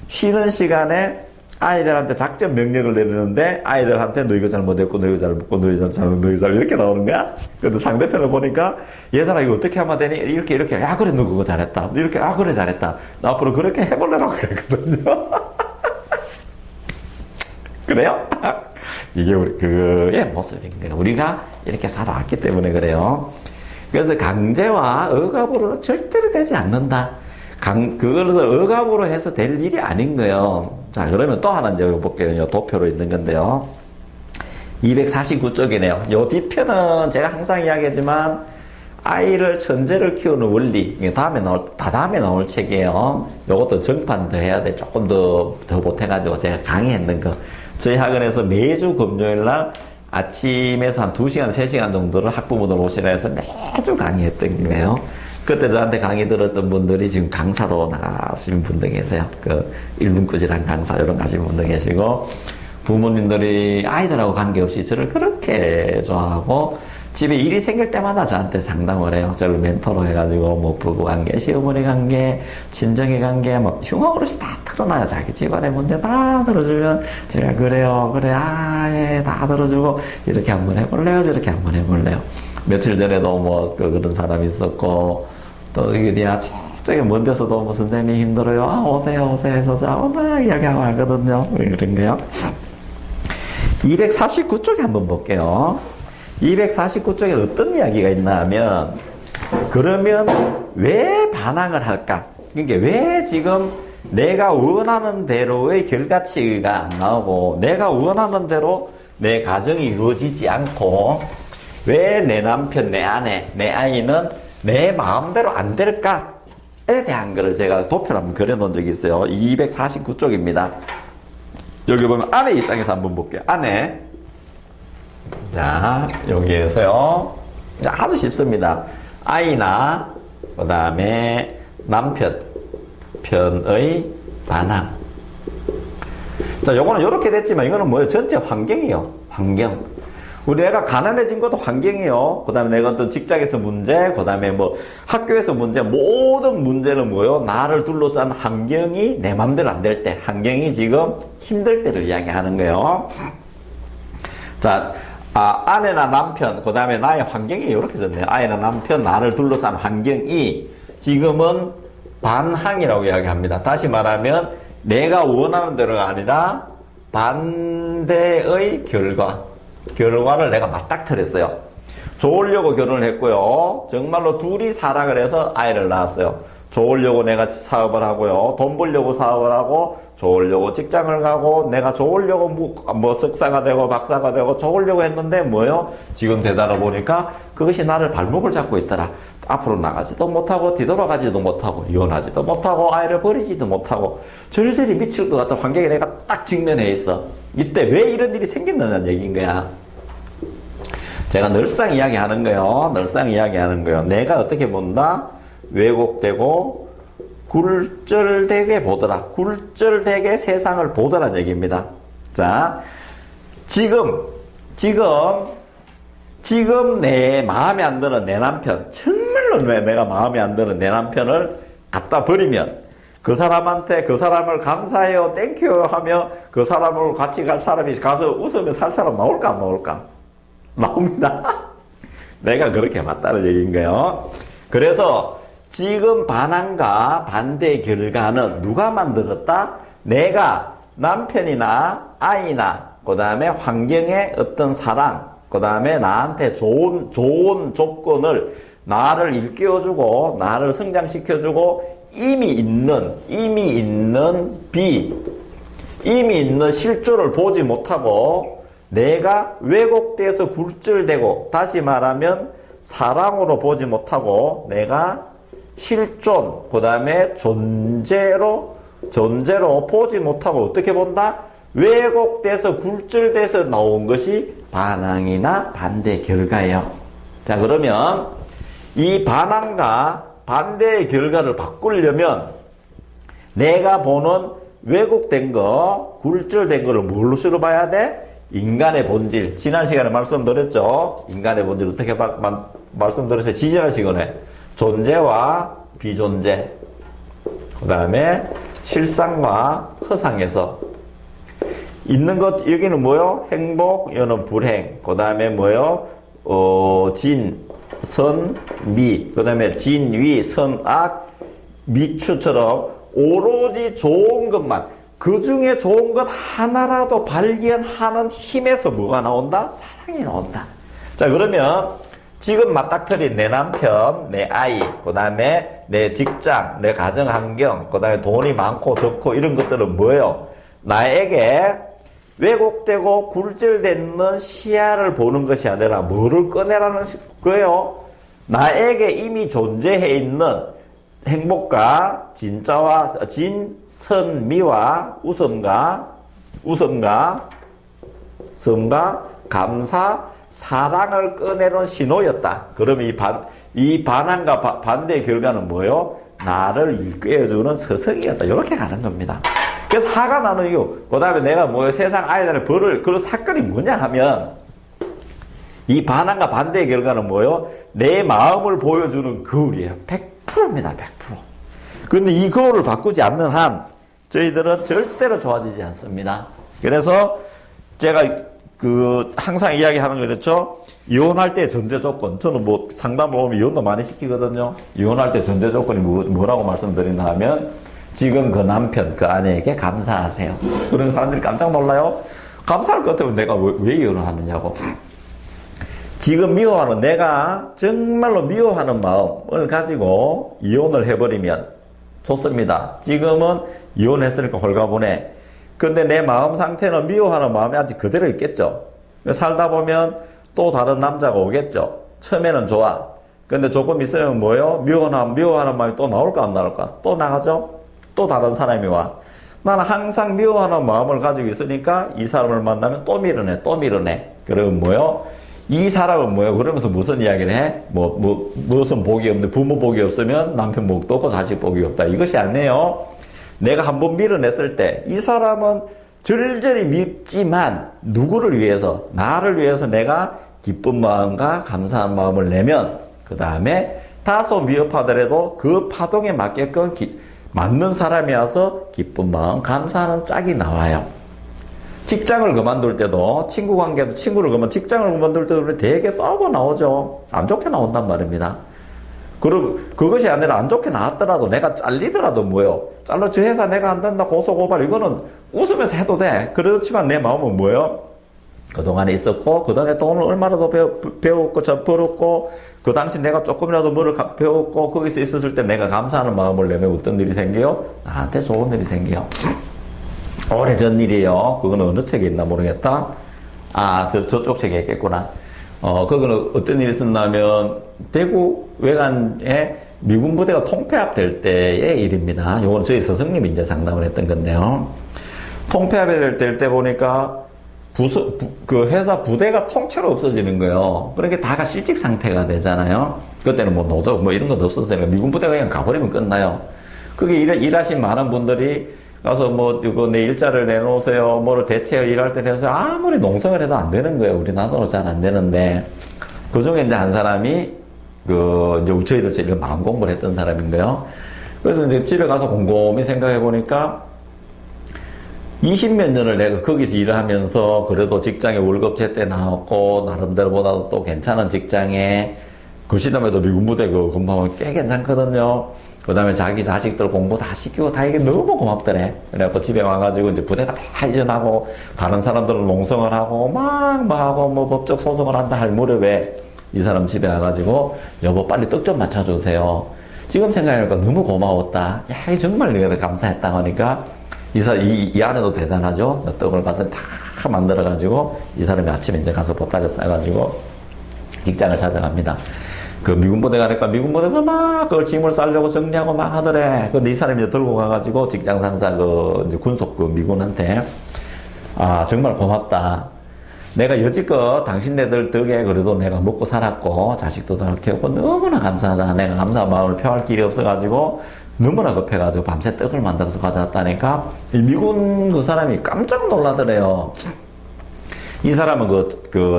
쉬는 시간에 아이들한테 작전 명령을 내리는데 아이들한테 너 이거 잘못했고 너 이거 잘못했고 너 이거 잘못 이렇게 나오는 거야. 근데 상대편을 보니까 얘들아 이거 어떻게 하면 되니? 이렇게 야 그래 너 그거 잘했다. 이렇게 그래 잘했다. 나 앞으로 그렇게 해볼래라고 그랬거든요. 그래요? 이게 그의 모습인 거예요. 우리가 이렇게 살아왔기 때문에 그래요. 그래서 강제와 억압으로는 절대로 되지 않는다. 그것을 억압으로 해서 될 일이 아닌 거예요. 자, 그러면 또 하나 이제 볼게요. 도표로 있는 건데요. 249쪽이네요. 요 뒤편은 제가 항상 이야기하지만 아이를 천재를 키우는 원리. 다음에 나올 책이에요. 요것도 정판 더 해야 돼. 조금 더 보태가지고 제가 강의했는 거. 저희 학원에서 매주 금요일 날 아침에서 한 2시간, 3시간 정도를 학부모들 오시라 해서 매주 강의했던 거예요. 그때 저한테 강의 들었던 분들이 지금 강사로 나가시는 분들 계세요. 일분꾸지란 강사, 이런 거 하시는 분들 계시고, 부모님들이 아이들하고 관계없이 저를 그렇게 좋아하고, 집에 일이 생길 때마다 저한테 상담을 해요. 저를 멘토로 해가지고 뭐 부부관계, 시어머니 관계, 친정의 관계, 뭐 흉어그릇이 다 털어놔요. 자기 집안의 문제 다 들어주면 제가 그래요, 그래, 예, 다 들어주고 이렇게 한번 해볼래요, 저렇게 한번 해볼래요. 며칠 전에도 뭐 그런 사람이 있었고 또 이게 저쪽에 먼 데서도 뭐 선생님 힘들어요, 오세요 해서 막 이야기하고 하거든요. 그런 거요. 249쪽에 한번 볼게요. 249쪽에 어떤 이야기가 있나 하면, 그러면 왜 반항을 할까? 그러니까 왜 지금 내가 원하는 대로의 결과치가 안 나오고 내가 원하는 대로 내 가정이 이루어지지 않고 왜 내 남편, 내 아내, 내 아이는 내 마음대로 안 될까에 대한 거를 제가 도표를 한번 그려놓은 적이 있어요. 249쪽입니다. 여기 보면 아내 입장에서 한번 볼게요. 아내. 자, 여기에서요. 자, 아주 쉽습니다. 아이나, 그 다음에 남편, 편의 반항. 자, 요거는 이렇게 됐지만, 이거는 뭐예요? 전체 환경이에요. 환경. 우리 애가 가난해진 것도 환경이요. 그 다음에 내가 어떤 직장에서 문제, 그 다음에 뭐 학교에서 문제, 모든 문제는 뭐요? 나를 둘러싼 환경이 내 맘대로 안 될 때, 환경이 지금 힘들 때를 이야기하는 거예요. 자, 아내나 남편, 그 다음에 나의 환경이 이렇게 졌네요. 아내나 남편, 나를 둘러싼 환경이 지금은 반항이라고 이야기합니다. 다시 말하면 내가 원하는 대로가 아니라 반대의 결과를 내가 맞닥뜨렸어요. 좋으려고 결혼을 했고요. 정말로 둘이 사랑을 해서 아이를 낳았어요. 좋으려고 내가 사업을 하고요. 돈 벌려고 사업을 하고, 좋으려고 직장을 가고, 내가 좋으려고 뭐 석사가 되고 박사가 되고 좋으려고 했는데 뭐요? 지금 되돌아보니까 그것이 나를 발목을 잡고 있더라. 앞으로 나가지도 못하고 뒤돌아가지도 못하고 이혼하지도 못하고 아이를 버리지도 못하고 절절히 미칠 것 같은 환경에 내가 딱 직면해 있어. 이때 왜 이런 일이 생겼느냐는 얘기인 거야. 제가 늘상 이야기하는 거예요. 내가 어떻게 본다? 왜곡되고 굴절되게 보더라. 굴절되게 세상을 보더라는 얘기입니다. 자, 지금 내 마음에 안 드는 내 남편, 정말로 내가 마음에 안 드는 내 남편을 갖다 버리면 그 사람한테 그 사람을 감사해요, 땡큐 하며 그 사람을 같이 갈 사람이 가서 웃으며 살 사람 나올까 안 나올까? 나옵니다. 내가 그렇게 맞다는 얘기인 거예요. 그래서 지금 반항과 반대의 결과는 누가 만들었다? 내가 남편이나 아이나 그 다음에 환경의 어떤 사랑, 그 다음에 나한테 좋은 조건을 나를 일깨워주고 나를 성장시켜주고 이미 있는 실조를 보지 못하고 내가 왜곡돼서 굴절되고, 다시 말하면 사랑으로 보지 못하고 내가 실존, 그 다음에 존재로 보지 못하고 어떻게 본다? 왜곡돼서 굴절돼서 나온 것이 반항이나 반대 결과예요. 자, 그러면 이 반항과 반대의 결과를 바꾸려면 내가 보는 왜곡된 거, 굴절된 거를 뭘로 봐야 돼? 인간의 본질. 지난 시간에 말씀드렸죠. 인간의 본질 어떻게 말씀드렸어요? 지지난 시간에 존재와 비존재, 그 다음에 실상과 허상에서 있는 것. 여기는 뭐요? 행복, 여는 불행, 그 다음에 뭐요? 진, 선, 미, 그 다음에 진, 위, 선, 악, 미추처럼 오로지 좋은 것만, 그 중에 좋은 것 하나라도 발견하는 힘에서 뭐가 나온다? 사랑이 나온다. 자, 그러면 지금 맞닥뜨린 내 남편, 내 아이, 그 다음에 내 직장, 내 가정 환경, 그 다음에 돈이 많고 적고 이런 것들은 뭐예요? 나에게 왜곡되고 굴절되는 시야를 보는 것이 아니라 뭐를 꺼내라는 거예요? 나에게 이미 존재해 있는 행복과 진짜와 진선미와 웃음과 섬과 감사, 사랑을 꺼내는 신호였다. 그러면 이 반항과 반대의 결과는 뭐예요? 나를 일깨워주는 서성이었다. 이렇게 가는 겁니다. 그래서 화가 나는 이유, 그 다음에 내가 세상 아이들을 그 사건이 뭐냐 하면, 이 반항과 반대의 결과는 뭐예요? 내 마음을 보여주는 거울이에요. 100%입니다. 100%. 그런데 이 거울을 바꾸지 않는 한 저희들은 절대로 좋아지지 않습니다. 그래서 제가 항상 이야기하는 거 그렇죠? 이혼할 때 전제 조건. 저는 뭐 상담을 보면 이혼도 많이 시키거든요. 이혼할 때 전제 조건이 뭐라고 말씀드리나 하면 지금 그 남편, 그 아내에게 감사하세요. 그런 사람들이 깜짝 놀라요. 감사할 것 같으면 내가 왜 이혼을 하느냐고. 지금 미워하는, 내가 정말로 미워하는 마음을 가지고 이혼을 해버리면 좋습니다. 지금은 이혼했으니까 홀가분해. 근데 내 마음 상태는 미워하는 마음이 아직 그대로 있겠죠. 살다 보면 또 다른 남자가 오겠죠. 처음에는 좋아. 근데 조금 있으면 뭐예요? 미워하는 마음이 또 나올까 안 나올까? 또 나가죠? 또 다른 사람이 와. 나는 항상 미워하는 마음을 가지고 있으니까 이 사람을 만나면 또 밀어내, 또 밀어내. 그러면 뭐예요? 이 사람은 뭐예요? 그러면서 무슨 이야기를 해? 무슨 복이 없는데, 부모 복이 없으면 남편 복도 없고 자식 복이 없다. 이것이 아니에요. 내가 한번 밀어냈을 때, 이 사람은 절절히 밉지만, 누구를 위해서, 나를 위해서 내가 기쁜 마음과 감사한 마음을 내면, 그 다음에 다소 미흡하더라도 그 파동에 맞게끔 맞는 사람이 와서 기쁜 마음, 감사하는 짝이 나와요. 직장을 그만둘 때도, 친구 관계도 직장을 그만둘 때도 되게 싸우고 나오죠. 안 좋게 나온단 말입니다. 그리고 그것이 아니라 안 좋게 나왔더라도 내가 잘리더라도 뭐예요? 잘라 저 회사 내가 안 된다 고소고발 이거는 웃으면서 해도 돼. 그렇지만 내 마음은 뭐예요? 그동안에 있었고 그동안에 돈을 얼마나 더 배웠고 벌었고 그 당시 내가 조금이라도 뭐를 배웠고 거기서 있었을 때 내가 감사하는 마음을 내면 어떤 일이 생겨요? 나한테 좋은 일이 생겨요. 오래전 일이에요. 그거는 어느 책에 있나 모르겠다. 저쪽 책에 있겠구나. 거기는 어떤 일이 있었냐면 대구 외관에 미군 부대가 통폐합될 때의 일입니다. 요건 저희 스승님이 이제 상담을 했던 건데요. 통폐합이 될 때 보니까 그 회사 부대가 통째로 없어지는 거예요. 그러니까 다가 실직 상태가 되잖아요. 그때는 뭐 노조 뭐 이런 것도 없었어요. 미군 부대가 그냥 가버리면 끝나요. 그게 일하신 많은 분들이 가서 이거 내 일자를 내놓으세요. 뭐를 대체해 일할 때 내놓으세요. 아무리 농성을 해도 안 되는 거예요. 우리나라도 잘 안 되는데. 그 중에 이제 한 사람이, 이제 저희들 제일 마음 공부를 했던 사람인 거예요. 그래서 이제 집에 가서 곰곰이 생각해 보니까 20몇 년을 내가 거기서 일을 하면서 그래도 직장에 월급 제때 나왔고, 나름대로보다도 또 괜찮은 직장에 그 시점에도 미군 부대 근무하면 꽤 괜찮거든요. 그 다음에 자기 자식들 공부 다 시키고 다 이게 너무 고맙더래. 그래갖고 집에 와가지고 이제 부대가 다 이전하고 다른 사람들은 농성을 하고 막 하고 법적 소송을 한다 할 무렵에 이 사람 집에 와가지고 여보 빨리 떡 좀 맞춰주세요. 지금 생각해보니까 너무 고마웠다. 야, 이 정말 내가 감사했다 하니까 이 아내도 대단하죠. 떡을 가서 다 만들어가지고 이 사람이 아침에 이제 가서 보따리 싸가지고 직장을 찾아갑니다. 그 미군 부대 가니까 미군 부대에서 막 그걸 짐을 싸려고 정리하고 막 하더래. 근데 이 사람이 이제 들고 가가지고 직장 상사 이제 군속 미군한테 정말 고맙다. 내가 여지껏 당신네들 덕에 그래도 내가 먹고 살았고 자식도 잘 키웠고 너무나 감사하다. 내가 감사한 마음을 표할 길이 없어가지고 너무나 급해가지고 밤새 떡을 만들어서 가져왔다니까 이 미군 그 사람이 깜짝 놀라더래요. 이 사람은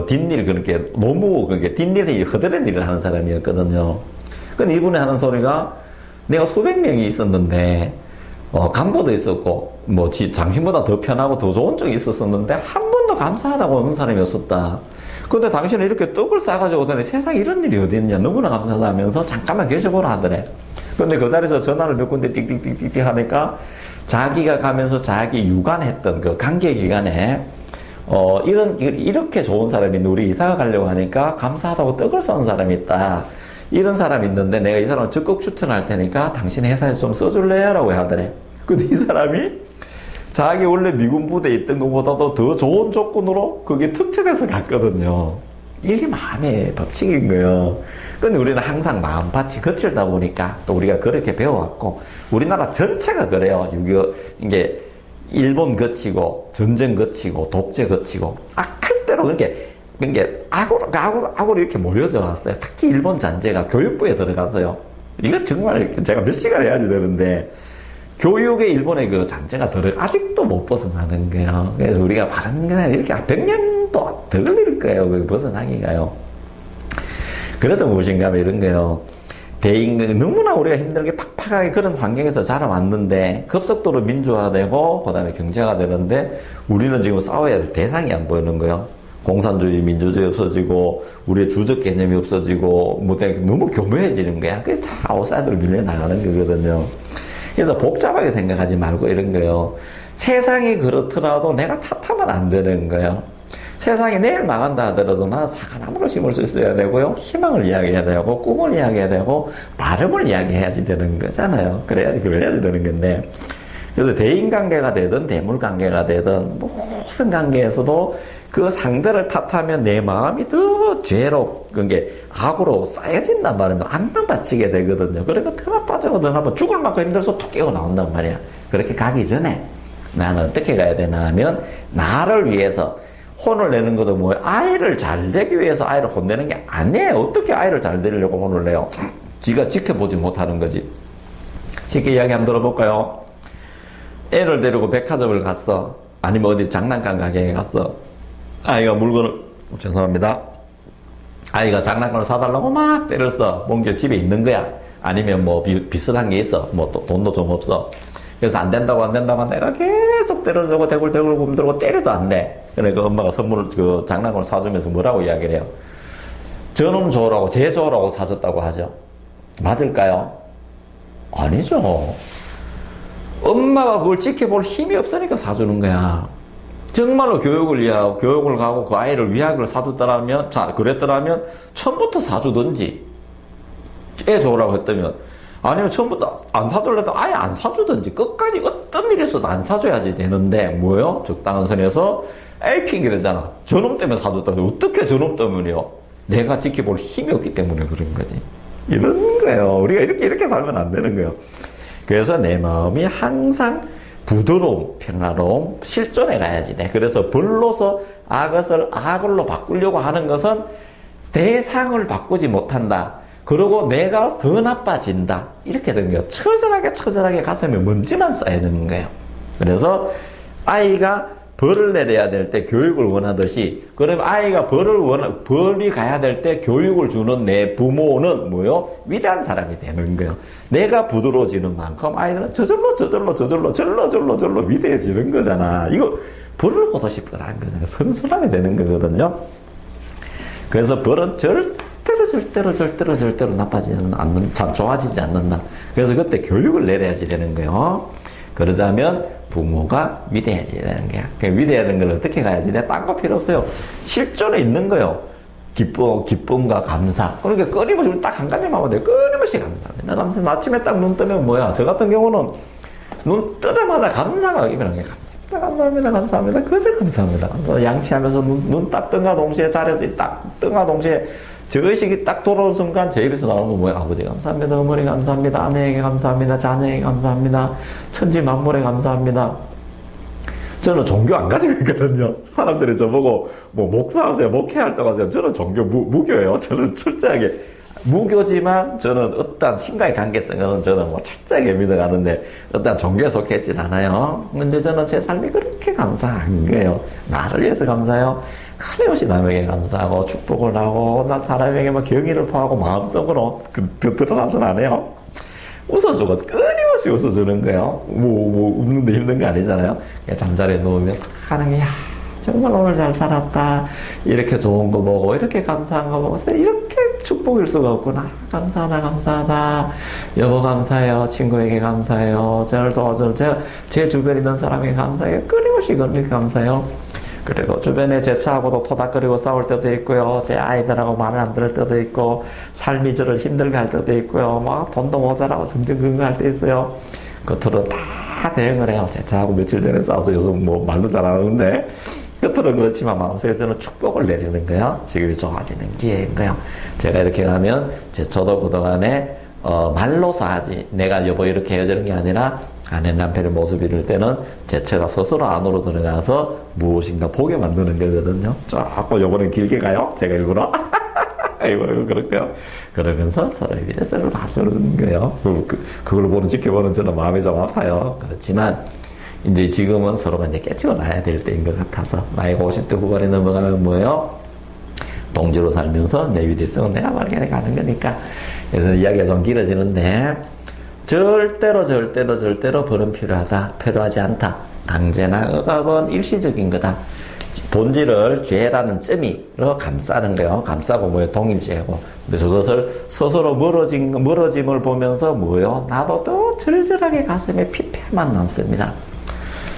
뒷일, 너무, 뒷일이 허드렛 일을 하는 사람이었거든요. 근데 이분이 하는 소리가, 내가 수백 명이 있었는데, 간부도 있었고, 당신보다 더 편하고 더 좋은 쪽이 있었었는데, 한 번도 감사하다고 하는 사람이 없었다. 근데 당신은 이렇게 떡을 싸가지고 오더니 세상에 이런 일이 어디 있냐, 너무나 감사하다 하면서 잠깐만 계셔보라 하더래. 근데 그 자리에서 전화를 몇 군데 띡띡띡띡 하니까, 자기가 가면서 자기 유관했던 그 관계 기간에, 이렇게 좋은 사람이 있는데, 우리 이사가 가려고 하니까 감사하다고 떡을 쏘는 사람이 있다. 이런 사람이 있는데, 내가 이 사람을 적극 추천할 테니까 당신 회사에 좀 써줄래요? 라고 하더래. 근데 이 사람이 자기 원래 미군 부대에 있던 것보다도 더 좋은 조건으로 그게 특채돼서 갔거든요. 이게 마음의 법칙인 거예요. 근데 우리는 항상 마음밭이 거칠다 보니까 또 우리가 그렇게 배워왔고, 우리나라 전체가 그래요. 6.25, 이게 일본 거치고, 전쟁 거치고, 독재 거치고, 클 때로 그게 악으로 이렇게 몰려져 왔어요. 특히 일본 잔재가 교육부에 들어가서요. 이거 정말 제가 몇 시간 해야지 되는데, 교육의 일본의 그 잔재가 아직도 못 벗어나는 거예요. 그래서 우리가 바른 게 이렇게 100년도 더 걸릴 거예요. 벗어나기가요. 그래서 무엇인가 하면 이런 거예요. 너무나 우리가 힘들게 팍팍하게 그런 환경에서 자라왔는데 급속도로 민주화되고 그 다음에 경제가 되는데 우리는 지금 싸워야 될 대상이 안 보이는 거예요. 공산주의, 민주주의 없어지고 우리의 주적 개념이 없어지고 너무 교묘해지는 거야. 그게 다 아웃사이드로 밀려나가는 거거든요. 그래서 복잡하게 생각하지 말고 이런 거예요. 세상이 그렇더라도 내가 탓하면 안 되는 거예요. 세상이 내일 망한다 하더라도 나는 사과나무를 심을 수 있어야 되고요. 희망을 이야기해야 되고 꿈을 이야기해야 되고 발음을 이야기해야지 되는 거잖아요. 그래야지 되는 건데 그래서 대인관계가 되든 대물관계가 되든 무슨 관계에서도 그 상대를 탓하면 내 마음이 더 죄로 그게 악으로 쌓여진단 말이에요. 안만 바치게 되거든요. 그러니까 더 나빠지고 더 나빠 죽을 만큼 힘들어서 툭 깨고 나온단 말이야. 그렇게 가기 전에 나는 어떻게 가야 되나 하면 나를 위해서 혼을 내는 것도 뭐예요? 아이를 잘 되기 위해서 아이를 혼내는 게 아니에요. 어떻게 아이를 잘 되려고 혼을 내요? 지가 지켜보지 못하는 거지. 쉽게 이야기 한번 들어볼까요? 애를 데리고 백화점을 갔어. 아니면 어디 장난감 가게에 갔어. 아이가 죄송합니다. 아이가 장난감을 사달라고 막 때렸어. 뭔가 집에 있는 거야. 아니면 뭐 비슷한 게 있어. 뭐 또 돈도 좀 없어. 그래서 안 된다고 내가 계속 때려주고 대굴대굴 굶들고 때려도 안 돼. 그러니까 엄마가 장난감을 사주면서 뭐라고 이야기를 해요? 저놈 줘라고, 쟤 줘라고 사줬다고 하죠. 맞을까요? 아니죠. 엄마가 그걸 지켜볼 힘이 없으니까 사주는 거야. 정말로 교육을 가고 그 아이를 위하기를 사줬더라면, 그랬더라면 처음부터 사주든지, 애 줘라고 했다면, 아니면 처음부터 안 사주려도 아예 안 사주든지 끝까지 어떤 일이 있어도 안 사줘야지 되는데 뭐요? 적당한 선에서 에이 핑계대잖아. 저놈 때문에 사줬다고. 어떻게 저놈 때문이요? 내가 지켜볼 힘이 없기 때문에 그런 거지. 이런 거예요. 우리가 이렇게 살면 안 되는 거예요. 그래서 내 마음이 항상 부드러움, 평화로움, 실존해 가야지 돼. 그래서 벌로서 악을로 바꾸려고 하는 것은 대상을 바꾸지 못한다. 그리고 내가 더 나빠진다. 이렇게 되는 거예요. 처절하게 가슴에 먼지만 쌓이는 거예요. 그래서 아이가 벌을 내려야 될 때 교육을 원하듯이, 그럼 아이가 벌이 가야 될 때 교육을 주는 내 부모는 뭐요? 위대한 사람이 되는 거예요. 내가 부드러워지는 만큼 아이들은 저절로 위대해지는 거잖아. 이거 벌을 보고 싶다는 거잖아요. 선순환이 되는 거거든요. 그래서 벌은 절대로 나빠지는 않는, 참 좋아지지 않는다. 그래서 그때 교육을 내려야지 되는 거예요. 그러자면 부모가 위대해져야 되는 거야. 위대하는 걸 어떻게 가야지? 딴 거 필요 없어요. 실존에 있는 거예요. 기쁨과 감사. 그러니까 끊임없이 딱 한 가지만 하면 돼. 끊임없이 감사합니다. 아침에 딱 눈 뜨면 뭐야? 저 같은 경우는 눈 뜨자마자 감사가 일어나는 게 감사합니다. 그것을 감사합니다. 양치하면서 눈 딱 뜬과 동시에 자리에 딱 뜬과 동시에 저 의식이 딱 돌아오는 순간 제 입에서 나오는 건 뭐예요? 아버지 감사합니다. 어머니 감사합니다. 아내에게 감사합니다. 자녀에게 감사합니다. 천지 만물에 감사합니다. 저는 종교 안 가지고 있거든요. 사람들이 저보고 뭐 목사하세요, 목회 활동하세요. 저는 종교 무교예요. 저는 철저하게 무교지만 저는 어떤 신과의 관계성은 저는 뭐 철저하게 믿어가는데 어떤 종교에 속했진 않아요. 근데 저는 제 삶이 그렇게 감사한 거예요. 나를 위해서 감사해요. 끊임없이 남에게 감사하고 축복을 하고 나 사람에게 막 경의를 표하고 마음속으로 드러나서는 안 해요. 웃어주고 끊임없이 웃어주는 거예요. 웃는데 힘든 거 아니잖아요. 잠자리에 누우면 하는 게 정말 오늘 잘 살았다. 이렇게 좋은 거 보고 이렇게 감사한 거 보고 이렇게 축복일 수가 없구나. 감사하다. 여보 감사해요. 친구에게 감사해요. 저를 도와줘. 제 주변에 있는 사람에게 감사해요. 끊임없이 그렇게 감사해요. 그래도 주변에 제 차하고도 토닥거리고 싸울 때도 있고요. 제 아이들하고 말을 안 들을 때도 있고 삶이 저를 힘들게 할 때도 있고요. 막 돈도 모자라고 점점 근거할 때 있어요. 겉으로 다 대응을 해요. 제 차하고 며칠 전에 싸워서 요즘 뭐 말도 잘 안 하는데 겉으로는 그렇지만 마음속에서는 축복을 내리는 거예요. 지금이 좋아지는 기회인 거예요. 제가 이렇게 가면 제 저도 그동안에 말로서 하지 내가 여보 이렇게 헤어지는 게 아니라 아내 남편의 모습 이럴 때는 제 처가 스스로 안으로 들어가서 무엇인가 보게 만드는 거거든요. 조금 요거는 길게 가요. 제가 일부러 아이고, 그럴까요? 그러면서 서로의 위대성을 봐주는 거예요. 그걸 지켜보는 저는 마음이 좀 아파요. 그렇지만, 이제 지금은 서로가 이제 깨치고 나야 될 때인 것 같아서, 나이가 50대 후반에 넘어가면 뭐예요? 동지로 살면서 내 위대성은 내가 발견해 가는 거니까. 그래서 이야기가 좀 길어지는데, 절대로 벌은 필요하지 않다. 강제나 억압은 일시적인 거다. 본질을 죄라는 점이로 감싸는 거예요. 감싸고 뭐예요? 동일시하고. 그래서 그것을 스스로 멀어짐을 보면서 뭐예요? 나도 또 절절하게 가슴에 피폐만 남습니다.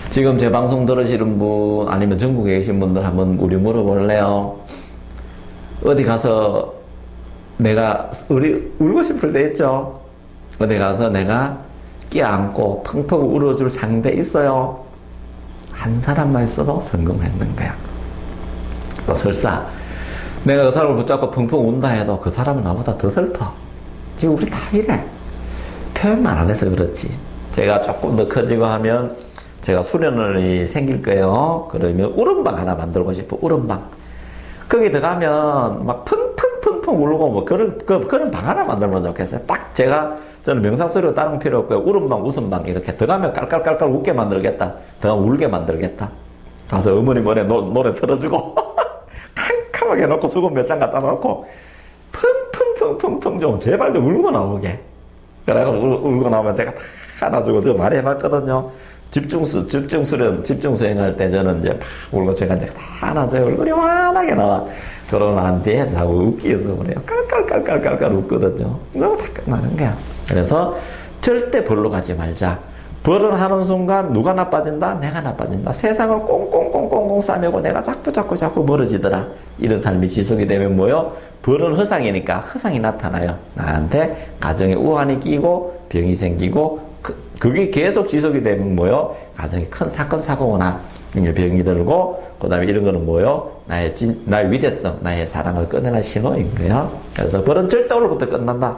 지금 제 방송 들으시는 분 아니면 전국에 계신 분들 한번 우리 물어볼래요? 어디 가서 내가 우리 울고 싶을 때 있죠? 어디 가서 내가 끼안고 펑펑 울어줄 상대 있어요? 한 사람만 있어도 성공했는 거야. 또 설사 내가 그 사람을 붙잡고 펑펑 운다 해도 그 사람은 나보다 더 슬퍼. 지금 우리 다 이래. 표현만 안 해서 그렇지. 제가 조금 더 커지고 하면 제가 수련원이 생길 거예요. 그러면 울음방 하나 만들고 싶어. 울음방. 거기 들어가면 막 펑펑 울고 뭐 그런 방 하나 만들면 좋겠어요. 딱 저는 명상소리로 다른 거 필요 없고요. 울음방, 웃음방 이렇게 들어가면 깔깔깔깔 웃게 만들겠다. 들어가면 울게 만들겠다. 가서 어머니 노래 틀어주고 캄캄하게 놓고 수건 몇 장 갖다 놓고 펑펑 좀 제발 좀 울고 나오게. 그래서 울고 나오면 제가 다 안아주고 저 많이 해봤거든요. 집중수행할 때 저는 이제 막 울고 제가 이제 다 안아줘요. 얼굴이 환하게 나와. 그러고 난 뒤에 자꾸 웃기어서 그래요. 깔깔깔깔깔 웃거든요. 너무 다 끝나는 거야. 그래서 절대 벌로 가지 말자. 벌을 하는 순간 누가 나빠진다? 내가 나빠진다. 세상을 꽁꽁꽁꽁꽁 싸매고 내가 자꾸 멀어지더라. 이런 삶이 지속이 되면 뭐요? 벌은 허상이니까 허상이 나타나요. 나한테 가정에 우환이 끼고 병이 생기고 그게 계속 지속이 되면 뭐요? 가정에 큰 사건 사고나 병이 들고 그 다음에 이런 거는 뭐요? 나의 위대성, 나의 사랑을 꺼내는 신호인 거예요. 그래서 벌은 절대 오늘부터 끝난다.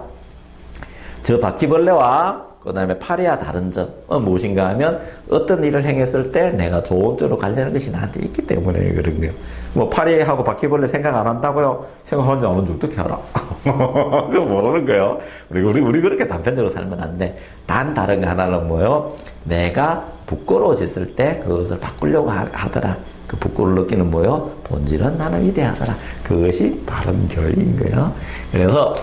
저 바퀴벌레와 그 다음에 파리와 다른 점은 무엇인가 하면 어떤 일을 행했을 때 내가 좋은 쪽으로 가려는 것이 나한테 있기 때문에 그런 거예요. 뭐 파리하고 바퀴벌레 생각 안 한다고요? 생각하는지 안 하는지 어떻게 알아? 그거 모르는 거예요. 우리 그렇게 단편적으로 살면 안 돼. 단 다른 거 하나는 뭐예요? 내가 부끄러워졌을 때 그것을 바꾸려고 하더라. 그 부끄러움을 느끼는 뭐예요? 본질은 나는 위대하더라. 그것이 바른 교육인 거예요. 그래서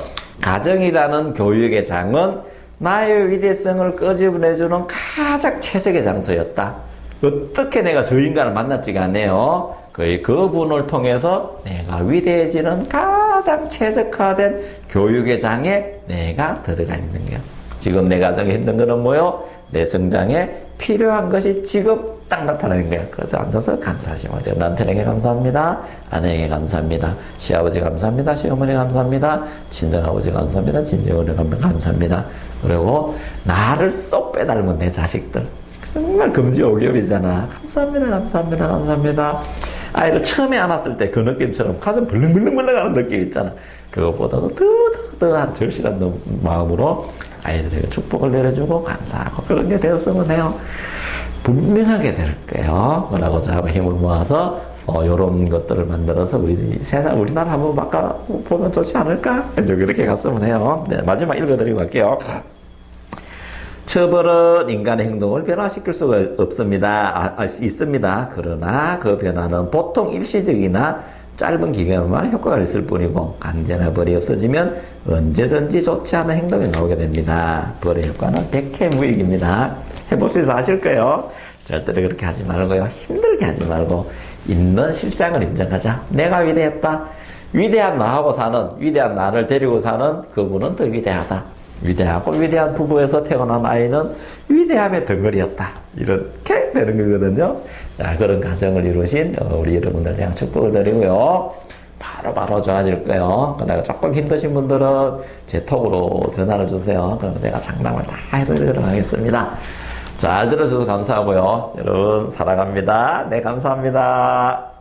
가정이라는 교육의 장은 나의 위대성을 끄집어내주는 가장 최적의 장소였다. 어떻게 내가 저 인간을 만났지가 않네요. 그분을 통해서 내가 위대해지는 가장 최적화된 교육의 장에 내가 들어가 있는 거야. 지금 내 가정에 힘든 거는 뭐요? 내 성장에 필요한 것이 지금 딱 나타나는 거야. 그래서 앉아서 감사하시면 돼요. 남편에게 감사합니다. 아내에게 감사합니다. 시아버지 감사합니다. 시어머니 감사합니다. 친정아버지 감사합니다. 친정어머니 감사합니다. 그리고 나를 쏙 빼닮은 내 자식들. 정말 금지옥엽이잖아. 감사합니다. 아이를 처음에 안았을 때 그 느낌처럼 가슴 벌렁벌렁 하는 느낌 있잖아. 그것보다도 더한 절실한 마음으로 아이들에게 축복을 내려주고 감사하고 그런 게 되었으면 해요. 분명하게 될 거예요. 뭐라고 하고 힘을 모아서 이런 것들을 만들어서 우리나라 한번 바꿔보면 좋지 않을까? 이제 그렇게 갔으면 해요. 네, 마지막 읽어드리고 갈게요. 처벌은 인간의 행동을 변화시킬 수가 없습니다. 있습니다. 그러나 그 변화는 보통 일시적이나 짧은 기간만 효과가 있을 뿐이고 강제나 벌이 없어지면 언제든지 좋지 않은 행동이 나오게 됩니다. 벌의 효과는 백해무익입니다. 해보셔서 아실 거예요. 절대로 그렇게 하지 말고요. 힘들게 하지 말고 있는 실상을 인정하자. 내가 위대했다. 위대한 나를 데리고 사는 그분은 더 위대하다. 위대하고 위대한 부부에서 태어난 아이는 위대함의 덩어리였다. 이렇게 되는 거거든요. 자, 그런 가정을 이루신 우리 여러분들 제가 축복을 드리고요. 바로 좋아질 거예요. 그러니까 조금 힘드신 분들은 제 톡으로 전화를 주세요. 그럼 제가 상담을 다 해드리도록 하겠습니다. 잘 들어주셔서 감사하고요. 여러분 사랑합니다. 네, 감사합니다.